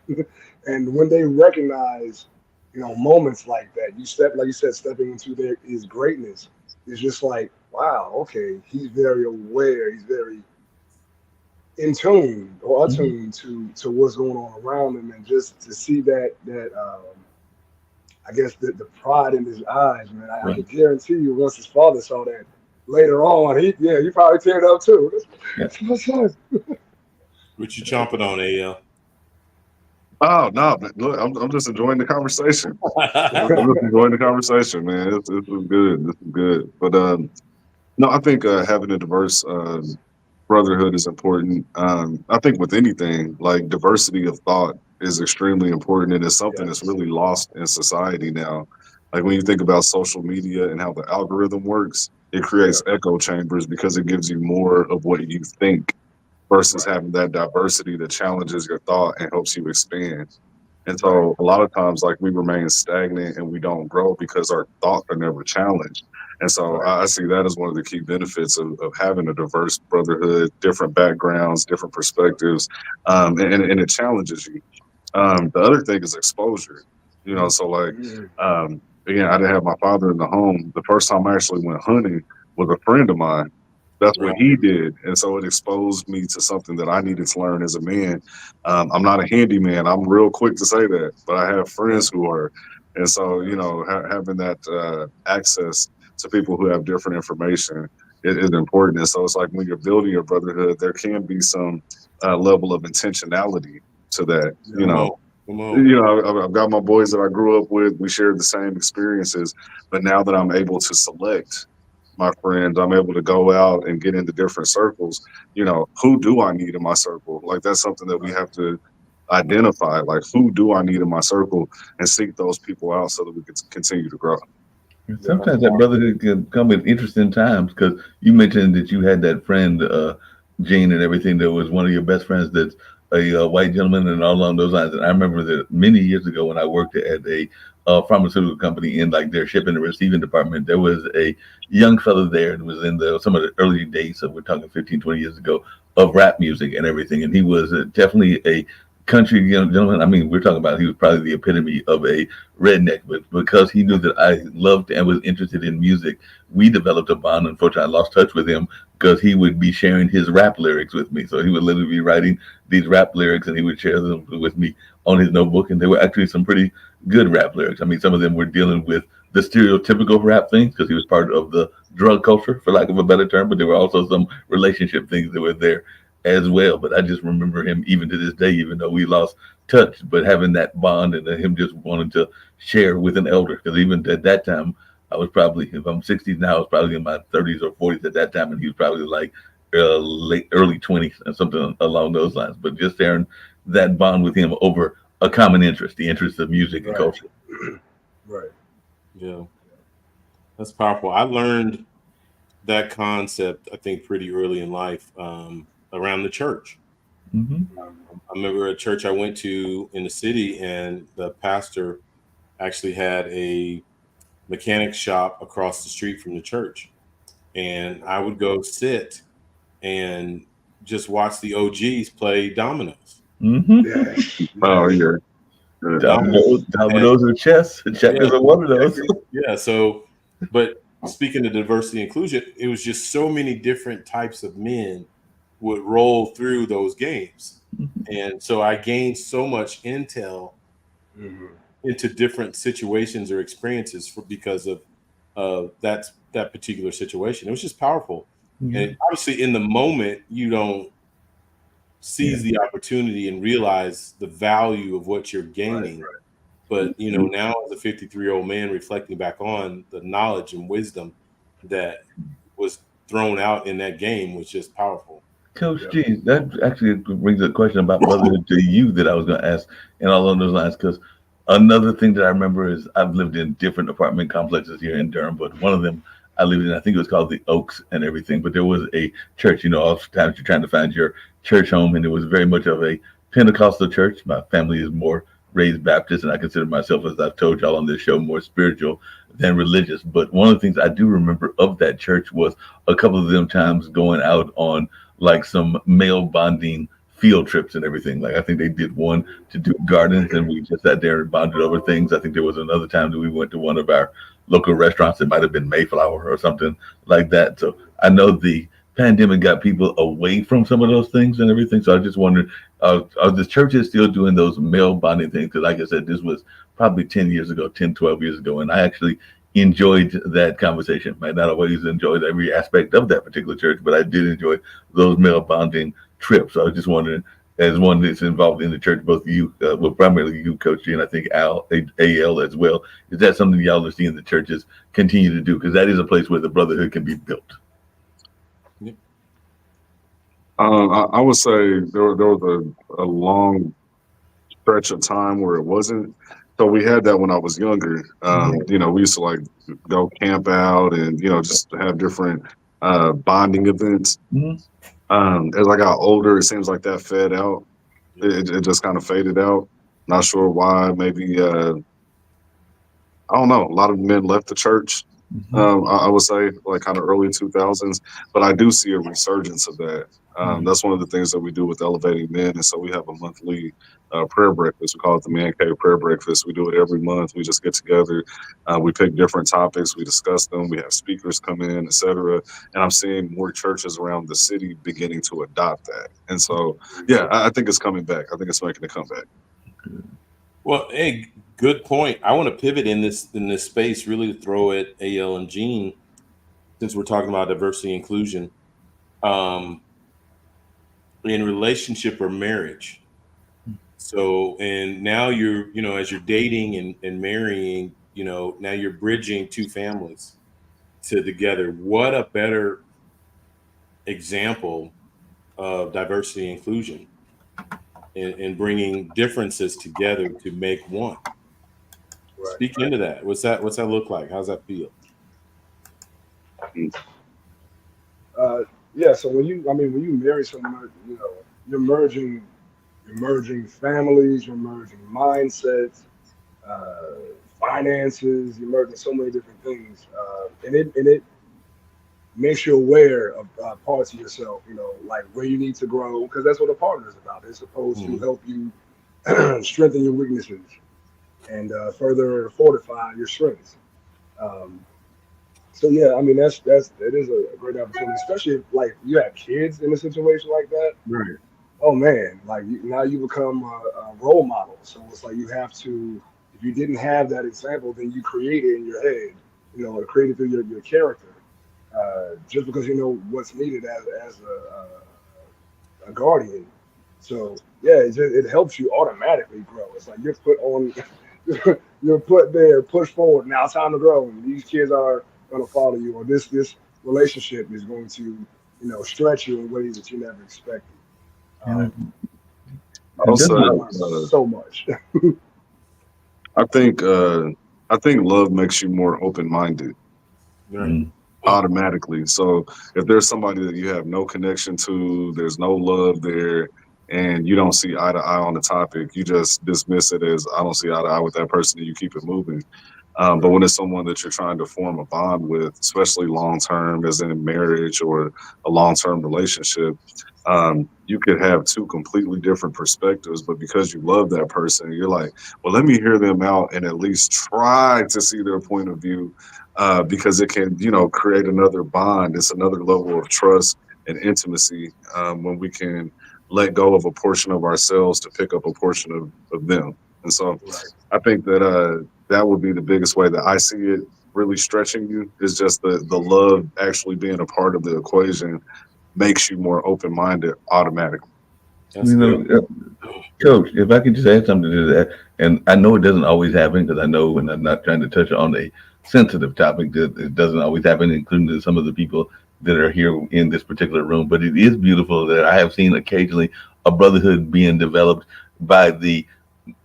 do. And when they recognize, moments like that, like you said, stepping into his greatness is just like, wow, okay, he's very aware, he's very in tune or attuned to what's going on around him, and just to see that I guess the pride in his eyes, man. I can guarantee you, once his father saw that later on, he probably teared up too. Yeah. That's my son. What you chomping on, AL? Oh no, man. Look, I'm just enjoying the conversation. I'm just enjoying the conversation, man. This is good. This is good. But no, I think having a diverse brotherhood is important. I think with anything, like diversity of thought is extremely important, and it's something that's Yes. really lost in society now. Like when you think about social media and how the algorithm works, it creates Yeah. echo chambers because it gives you more of what you think versus Right. having that diversity that challenges your thought and helps you expand. And Right. so a lot of times, like we remain stagnant and we don't grow because our thoughts are never challenged. And so Right. I see that as one of the key benefits of having a diverse brotherhood, different backgrounds, different perspectives, and it challenges you. The other thing is exposure. So like, Mhm. again, I didn't have my father in the home. The first time I actually went hunting was a friend of mine. That's what Right. he did, and so it exposed me to something that I needed to learn as a man. I'm not a handyman. I'm real quick to say that, but I have friends who are, and so having that access to people who have different information is important. And so it's like when you're building your brotherhood, there can be some level of intentionality to that. Yeah. Come on. Come on. I've got my boys that I grew up with. We shared the same experiences, but now that I'm able to select my friends, I'm able to go out and get into different circles. Who do I need in my circle? Like that's something that we have to identify. Like who do I need in my circle and seek those people out so that we can continue to grow. Yeah. Sometimes that brotherhood can come at interesting times because you mentioned that you had that friend, Gene, and everything that was one of your best friends that's a white gentleman and all along those lines. And I remember that many years ago when I worked at a pharmaceutical company in like their shipping and receiving department, there was a young fellow there and was in some of the early days, so we're talking 15, 20 years ago, of rap music and everything. And he was definitely a country young gentleman. I mean, we're talking about he was probably the epitome of a redneck, but because he knew that I loved and was interested in music, we developed a bond. Unfortunately, I lost touch with him because he would be sharing his rap lyrics with me. So he would literally be writing these rap lyrics and he would share them with me on his notebook. And they were actually some pretty good rap lyrics. I mean, some of them were dealing with the stereotypical rap things because he was part of the drug culture, for lack of a better term, but there were also some relationship things that were there as well. But I just remember him even to this day, even though we lost touch, but having that bond and him just wanting to share with an elder. Because even at that time, I was probably, if I'm 60 now, I was probably in my 30s or 40s at that time, and he was probably like early 20s and something along those lines. But just sharing that bond with him over a common interest, the interest of music and Right. culture. Right. Yeah. That's powerful. I learned that concept, I think, pretty early in life, around the church. Mm-hmm. I remember a church I went to in the city, and the pastor actually had a mechanic shop across the street from the church. And I would go sit and just watch the OGs play dominoes. Mm-hmm. Yeah. Oh Yeah. yeah. Yeah. And Dominoes or chess. Checkers yeah, are one of those. yeah. So, but speaking of diversity and inclusion, it was just so many different types of men would roll through those games. And so I gained so much intel Mhm. into different situations or experiences because of that particular situation. It was just powerful. Yeah. And obviously in the moment you don't seize the opportunity and realize the value of what you're Right. gaining. But now as a 53-year-old man reflecting back on the knowledge and wisdom that was thrown out in that game was just powerful. Coach Yep. G, that actually brings a question about brotherhood to you that I was going to ask, and all along those lines. Because another thing that I remember is I've lived in different apartment complexes here in Durham, but one of them I lived in, I think it was called the Oaks and everything. But there was a church. Oftentimes you're trying to find your church home, and it was very much of a Pentecostal church. My family is more raised Baptist, and I consider myself, as I've told y'all on this show, more spiritual than religious. But one of the things I do remember of that church was a couple of them times going out on like some male bonding field trips and everything. Like I think they did one to do gardens and we just sat there and bonded over things. I think there was another time that we went to one of our local restaurants. It might have been Mayflower or something like that. So I know the pandemic got people away from some of those things and everything. So I just wondered, are the churches still doing those male bonding things? Because like I said, this was probably 10 years ago, 10, 12 years ago. And I actually enjoyed that conversation. Might not always enjoyed every aspect of that particular church, but I did enjoy those male bonding trips. So I was just wondering, as one that's involved in the church, both you, well, primarily you, Coach G, and I think AL as well, is that something y'all are seeing the churches continue to do? Because that is a place where the brotherhood can be built. I would say there was a long stretch of time where it wasn't. So we had that when I was younger. We used to like go camp out and just have different bonding events. Mm-hmm. As I got older, it seems like that fed out. It just kind of faded out. Not sure why. Maybe I don't know. A lot of men left the church. Mm-hmm. I would say like kind of early 2000s, but I do see a resurgence of that. That's one of the things that we do with Elevating Men. And so we have a monthly prayer breakfast. We call it the Man Cave Prayer Breakfast. We do it every month. We just get together. We pick different topics. We discuss them. We have speakers come in, etc. And I'm seeing more churches around the city beginning to adopt that. And so, yeah, I think it's coming back. I think it's making a comeback. Well, hey, good point. I want to pivot in this space, really to throw at AL and Gene, since we're talking about diversity and inclusion, in relationship or marriage. So, and now you're, as you're dating and marrying, now you're bridging two families together. What a better example of diversity and inclusion and bringing differences together to make one. Right. Speak into that. What's that look like? How's that feel? Yeah. So when you marry someone, you're merging families, you're merging mindsets, finances, you're merging so many different things, and it makes you aware of parts of yourself, like where you need to grow, because that's what a partner is about. They're supposed to help you strengthen your weaknesses and further fortify your strengths. Um, so yeah, I mean that is a great opportunity, especially if like you have kids in a situation like that. Right. Oh man, like now you become a role model. So it's like you have to. If you didn't have that example, then you create it in your head, or create it through your character. Just because you know what's needed as a guardian. So yeah, it helps you automatically grow. It's like you're put on, you're put there, push forward. Now it's time to grow, and these kids are going to follow you, or this relationship is going to stretch you in ways that you never expected. And Also, So much. I think love makes you more open-minded Right. automatically. So if there's somebody that you have no connection to, there's no love there, and you don't see eye to eye on the topic, you just dismiss it as I don't see eye to eye with that person, and you keep it moving. But when it's someone that you're trying to form a bond with, especially long term, as in marriage or a long term relationship, you could have two completely different perspectives. But because you love that person, you're like, well, let me hear them out and at least try to see their point of view, because it can, create another bond. It's another level of trust and intimacy when we can let go of a portion of ourselves to pick up a portion of them. And so Right. I think that that would be the biggest way that I see it really stretching you, is just the love actually being a part of the equation makes you more open minded automatically. That's good. Coach, if I could just add something to that, and I know it doesn't always happen because I know when I'm not trying to touch on a sensitive topic that it doesn't always happen, including to some of the people that are here in this particular room. But it is beautiful that I have seen occasionally a brotherhood being developed by the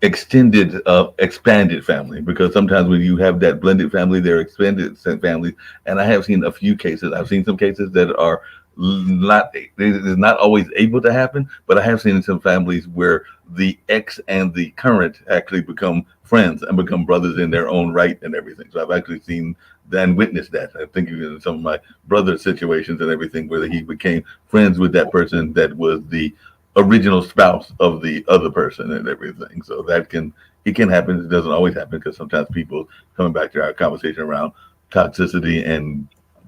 extended expanded family, because sometimes when you have that blended family, they're expanded families. And I have seen a few cases. I've seen some cases that are not, it is not always able to happen, but I have seen some families where the ex and the current actually become friends and become brothers in their own right and everything. So I've actually seen and witnessed that. I think in some of my brother situations and everything, where he became friends with that person that was the original spouse of the other person and everything. So it can happen. It doesn't always happen, because sometimes people, coming back to our conversation around toxicity and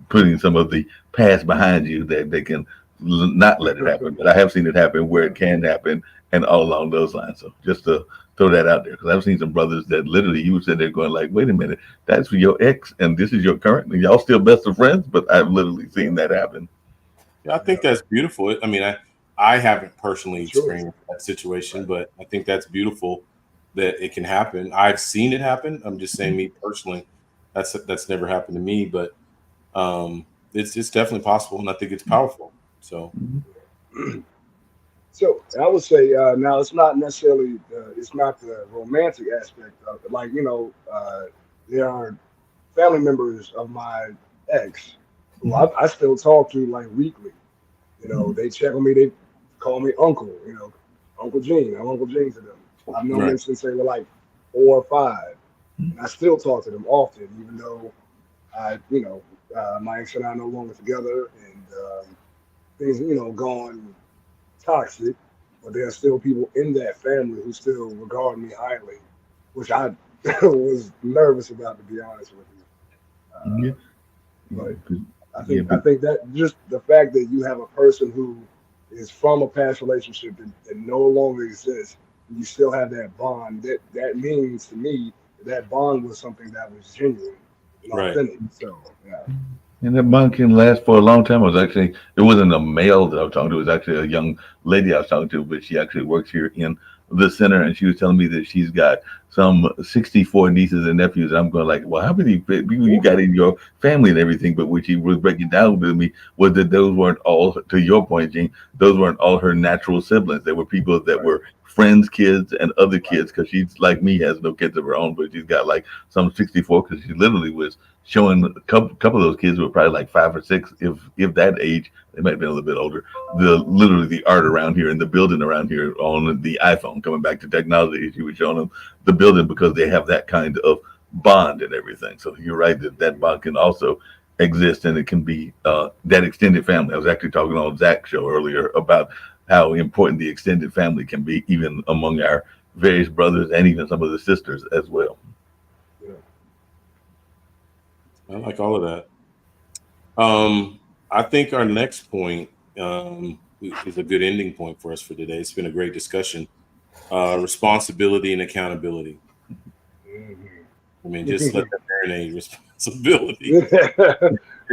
putting some of the past behind you, that they can not let it happen. But I have seen it happen where it can happen, and all along those lines. So just to throw that out there, because I've seen some brothers that literally you said they're going like, wait a minute, that's for your ex and this is your current, and y'all still best of friends. But I've literally seen that happen. Yeah, I think that's beautiful. I mean, I haven't personally Sure. experienced that situation, but I think that's beautiful that it can happen. I've seen it happen. I'm just saying, me personally, that's never happened to me, but it's definitely possible, and I think it's powerful. So So I would say now it's not necessarily it's not the romantic aspect of it. Like there are family members of my ex who I still talk to like weekly. They check on me. They call me uncle. Uncle Gene. I'm Uncle Gene to them. I've known them right, since they were like 4 or 5, and I still talk to them often, even though my ex and I are no longer together, and things, gone toxic, but there are still people in that family who still regard me highly, which I was nervous about, to be honest with you. Yeah, But I yeah, think I think that just the fact that you have a person who is from a past relationship that no longer exists, and you still have that bond. That means to me that bond was something that was genuine and Right. authentic. So yeah, and that bond can last for a long time. It wasn't a male that I was talking to. It was actually a young lady I was talking to, but she actually works here in the center, and she was telling me that she's got some 64 nieces and nephews. And I'm going like, well, how many people you got in your family and everything? But what she was breaking down to me was that those weren't all, to your point, Gene, those weren't all her natural siblings. There were people that right, were friends' kids and other right, kids, because she's like me, has no kids of her own, but she's got like some 64, because she literally was showing a couple of those kids were probably like 5 or 6, if that age. They might have been a little bit older. Literally the art around here and the building around here on the iPhone. Coming back to technology, she was showing them the building because they have that kind of bond and everything. So you're right that that bond can also exist, and it can be that extended family. I was actually talking on Zach's show earlier about how important the extended family can be, even among our various brothers and even some of the sisters as well. yeah, I like all of that. I think our next point is a good ending point for us for today. It's been a great discussion. Responsibility and accountability. I mean, just let that marinate. Responsibility and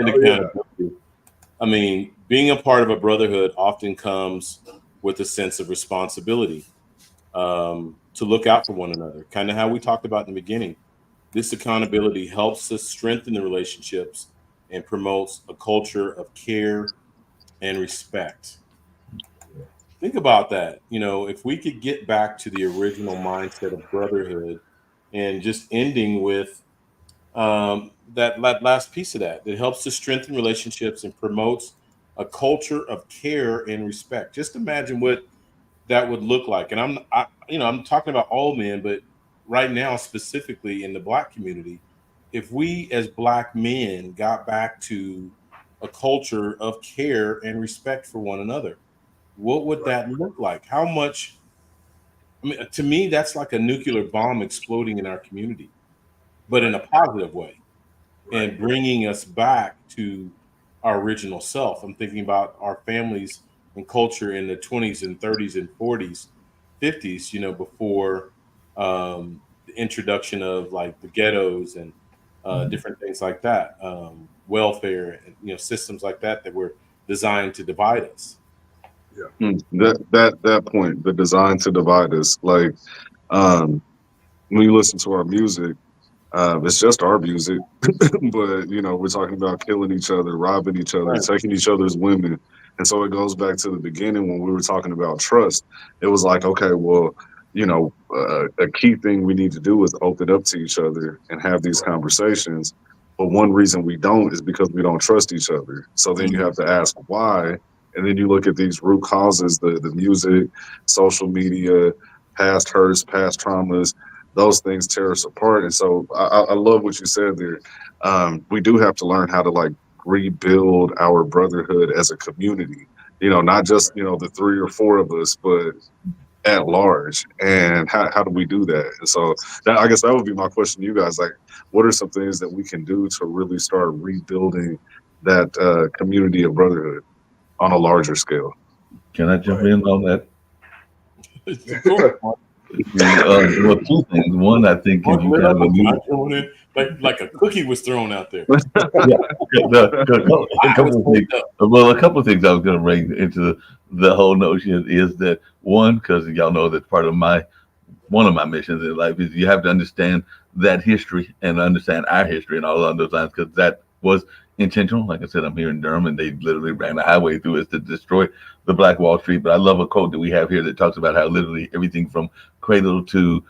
oh yeah, accountability. I mean, being a part of a brotherhood often comes with a sense of responsibility to look out for one another, kind of how we talked about in the beginning. This accountability helps us strengthen the relationships and promotes a culture of care and respect. Think about that. If we could get back to the original mindset of brotherhood and just ending with that last piece of that, that helps to strengthen relationships and promotes a culture of care and respect. Just imagine what that would look like. And I'm talking about all men, but right now specifically in the Black community, if we as Black men got back to a culture of care and respect for one another, what would right, that look like? How much? I mean, to me, that's like a nuclear bomb exploding in our community, but in right, a positive way, right, and bringing us back to our original self. I'm thinking about our families and culture in the 20s and 30s and 40s, 50s, before the introduction of like the ghettos and different things like that, welfare and systems like that were designed to divide us. yeah, That point, the design to divide us, like um, when you listen to our music, it's just our music, but we're talking about killing each other, robbing each other, Right. taking each other's women, and so it goes back to the beginning when we were talking about trust. It was like, okay, well, a key thing we need to do is open up to each other and have these right, conversations. But one reason we don't is because we don't trust each other. So then you Mhm. have to ask why, and then you look at these root causes: the music, social media, past hurts, past traumas, those things tear us apart. And so I love what you said there. We do have to learn how to like rebuild our brotherhood as a community. Not just the three or four of us, but at large. And how do we do that? And so I guess that would be my question to you guys. Like, what are some things that we can do to really start rebuilding that community of brotherhood on a larger scale? Can I jump right. in on that? Go on. Well, two things. One, I think, if Mark you lit kind up. of Can I allude, throw it in? Like a cookie was thrown out there. yeah, a I was couple of things. pulled up. Well, a couple of things I was going to bring into the whole notion is that one, because y'all know that part of my one of my missions in life is you have to understand that history and understand our history and all along those lines, because that was intentional. Like I said, I'm here in Durham, and they literally ran a highway through us to destroy the Black Wall Street. But I love a quote that we have here that talks about how literally everything from cradle to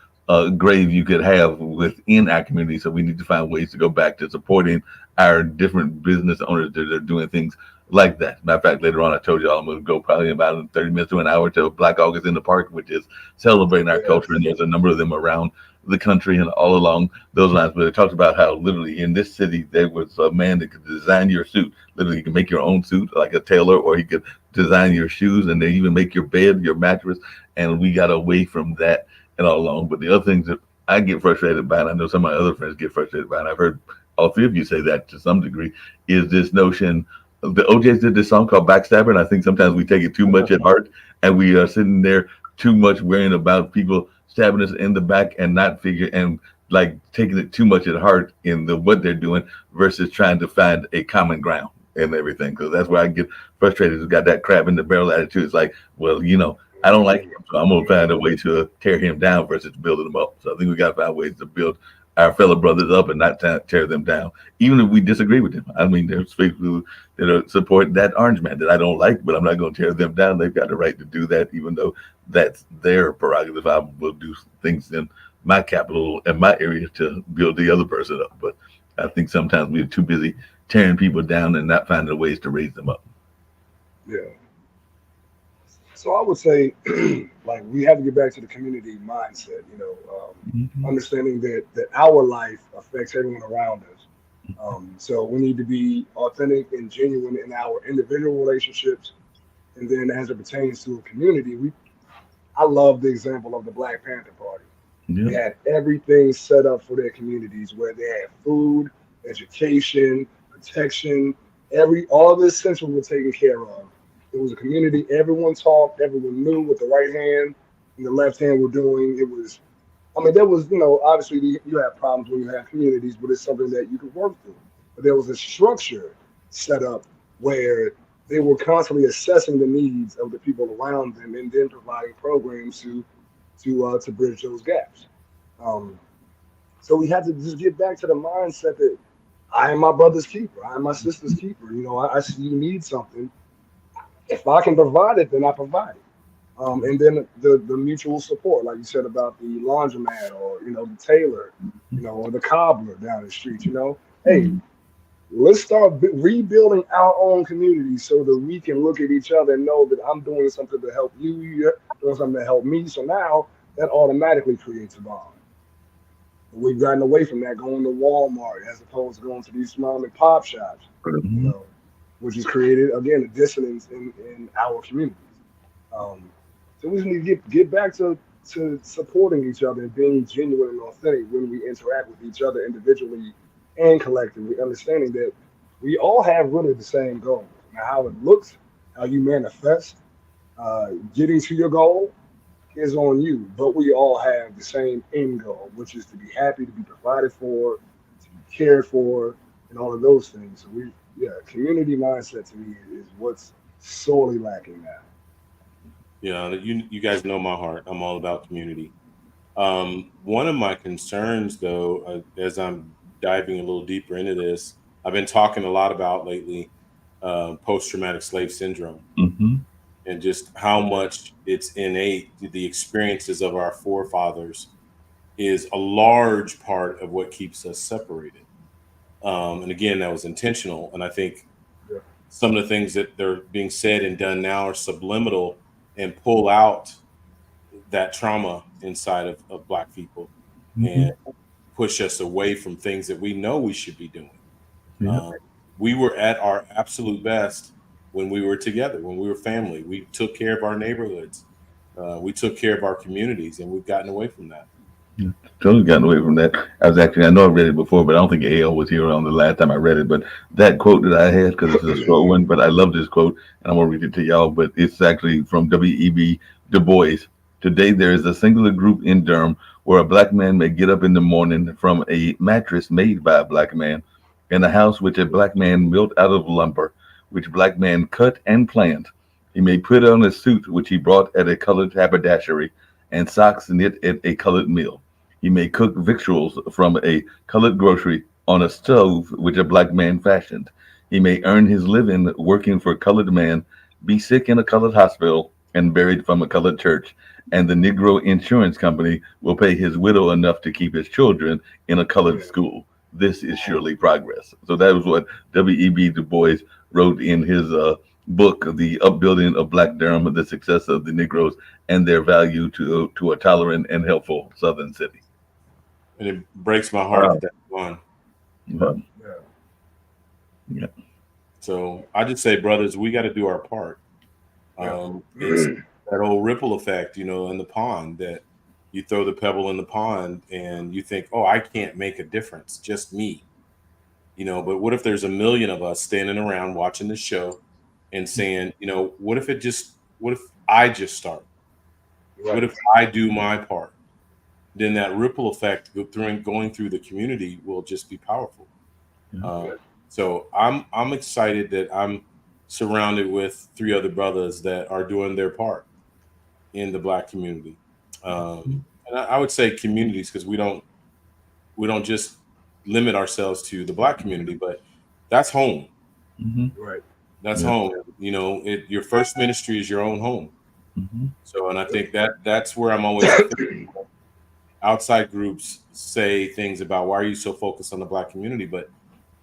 grave you could have within our community. So we need to find ways to go back to supporting our different business owners that are doing things like that. Matter of fact, later on, I told y'all I'm going to go probably about 30 minutes to an hour to Black August in the Park, which is celebrating our culture. Yes, And there's a number of them around the country and all along those lines. But it talks about how literally in this city, there was a man that could design your suit. Literally, you can make your own suit like a tailor, or he could design your shoes, and they even make your bed, your mattress. And we got away from that and all along. But the other things that I get frustrated by, and I know some of my other friends get frustrated by, and I've heard all three of you say that to some degree, is this notion. The OJs did this song called Backstabber, and I think sometimes we take it too much at heart, and we are sitting there too much worrying about people stabbing us in the back and not figure and like taking it too much at heart in the what they're doing versus trying to find a common ground and everything. Because that's where I get frustrated. It's got that crab in the barrel attitude. It's like, well, I don't like him, so I'm gonna find a way to tear him down versus building him up. So I think we got to find ways to build our fellow brothers up and not tear them down, even if we disagree with them. I mean, there's people that are supporting that orange man that I don't like, but I'm not going to tear them down. They've got the right to do that, even though that's their prerogative. I will do things in my capital and my area to build the other person up. But I think sometimes we're too busy tearing people down and not finding ways to raise them up. Yeah. So I would say, like, we have to get back to the community mindset. Understanding that our life affects everyone around us. So we need to be authentic and genuine in our individual relationships, and then as it pertains to a community, I love the example of the Black Panther Party. Yeah. They had everything set up for their communities, where they had food, education, protection, all the essentials were taken care of. It was a community. Everyone talked. Everyone knew what the right hand and the left hand were doing. There was, obviously you have problems when you have communities, but it's something that you could work through. But there was a structure set up where they were constantly assessing the needs of the people around them and then providing programs to bridge those gaps. So we had to just get back to the mindset that I am my brother's keeper. I am my sister's keeper. I see you need something. If I can provide it, then I provide it. And then the mutual support, like you said about the laundromat or the tailor, or the cobbler down the street. Hey, let's start rebuilding our own community so that we can look at each other and know that I'm doing something to help you, you're doing something to help me. So now that automatically creates a bond. We've gotten away from that, going to Walmart as opposed to going to these mom and pop shops, which has created again a dissonance in our communities. So we just need to get back to supporting each other and being genuine and authentic when we interact with each other individually and collectively, understanding that we all have really the same goal. Now, how it looks, how you manifest, getting to your goal is on you, but we all have the same end goal, which is to be happy, to be provided for, to be cared for, and all of those things. So community mindset to me is what's sorely lacking now. Yeah, you guys know my heart. I'm all about community. One of my concerns, though, as I'm diving a little deeper into this, I've been talking a lot about lately post-traumatic slave syndrome, and just how much it's innate. The experiences of our forefathers is a large part of what keeps us separated. And again, that was intentional. And I think some of the things that they're being said and done now are subliminal and pull out that trauma inside of Black people and push us away from things that we know we should be doing. We were at our absolute best when we were together, when we were family. We took care of our neighborhoods. We took care of our communities, and we've gotten away from that. Totally gotten away from that. I know I read it before, but I don't think AL was here on the last time I read it. But that quote that I had, because it's a short one, but I love this quote, and I'm going to read it to y'all. But it's actually from W.E.B. Du Bois. Today, there is a singular group in Durham where a Black man may get up in the morning from a mattress made by a Black man, in a house which a Black man built out of lumber, which Black man cut and planned. He may put on a suit which he brought at a colored haberdashery, and socks knit at a colored mill. He may cook victuals from a colored grocery on a stove which a Black man fashioned. He may earn his living working for a colored man, be sick in a colored hospital, and buried from a colored church. And the Negro insurance company will pay his widow enough to keep his children in a colored school. This is surely progress. So that was what W.E.B. Du Bois wrote in his book, The Upbuilding of Black Durham, the Success of the Negroes and Their Value to a Tolerant and Helpful Southern City. And it breaks my heart that that's gone. Yeah. So I just say, brothers, we got to do our part. It's that old ripple effect, in the pond, that you throw the pebble in the pond and you think, oh, I can't make a difference, just me. But what if there's a million of us standing around watching the show and saying, what if I just start? Right. What if I do my part? Then that ripple effect going through the community will just be powerful. So I'm excited that I'm surrounded with 3 other brothers that are doing their part in the Black community. And I would say communities, because we don't just limit ourselves to the Black community, but that's home. Right. That's home. Your first ministry is your own home. So, and I think that's where I'm always outside groups say things about, why are you so focused on the Black community? But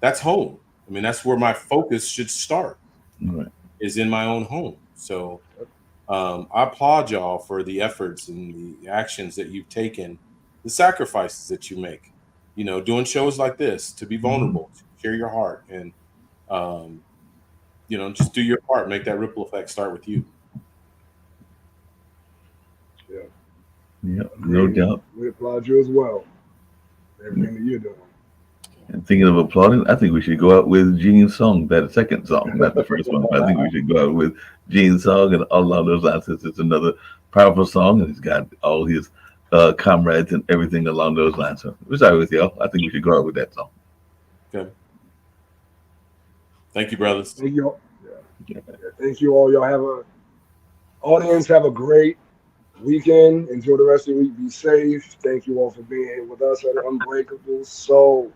that's home. I mean, that's where my focus should start, is in my own home. So I applaud y'all for the efforts and the actions that you've taken, the sacrifices that you make, doing shows like this, to be vulnerable, to share your heart, and, just do your part, make that ripple effect start with you. Yeah, no doubt. We applaud you as well. Everything that you're doing. And thinking of applauding, I think we should go out with Gene's song, that second song, not the first one. I think we should go out with Gene's song and all along those lines. It's another powerful song, and he's got all his comrades and everything along those lines. So we're sorry with y'all. I think we should go out with that song. Okay. Thank you, brothers. Thank you all. Yeah. Thank you all. Y'all have a great weekend. Enjoy the rest of the week. Be safe. Thank you all for being here with us at Unbreakable Soul.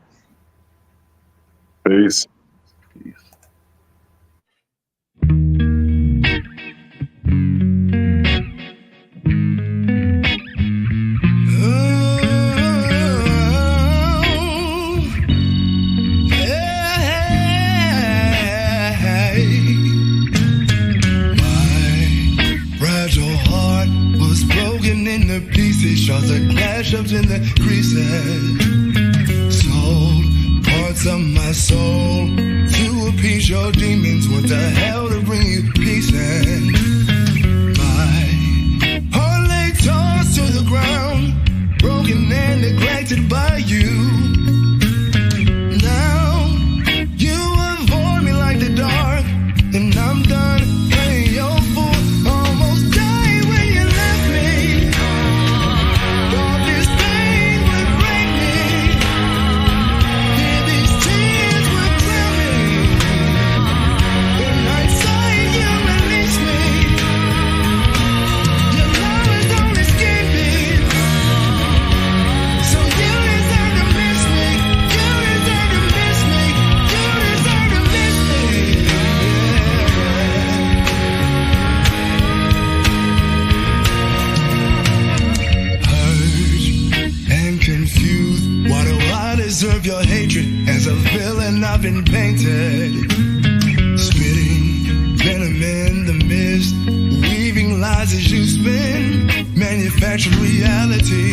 Peace. Peace. Shots of clash ups in the creases. Sold parts of my soul to appease your demons. What the hell to bring you peace? And my heart lay tossed to the ground, broken and neglected by you. Now you avoid me like the dark, and I'm done playing your fool. Almost died when you left me. Deserve your hatred as a villain. I've been painted, spitting venom in the mist, weaving lies as you spin, manufactured reality.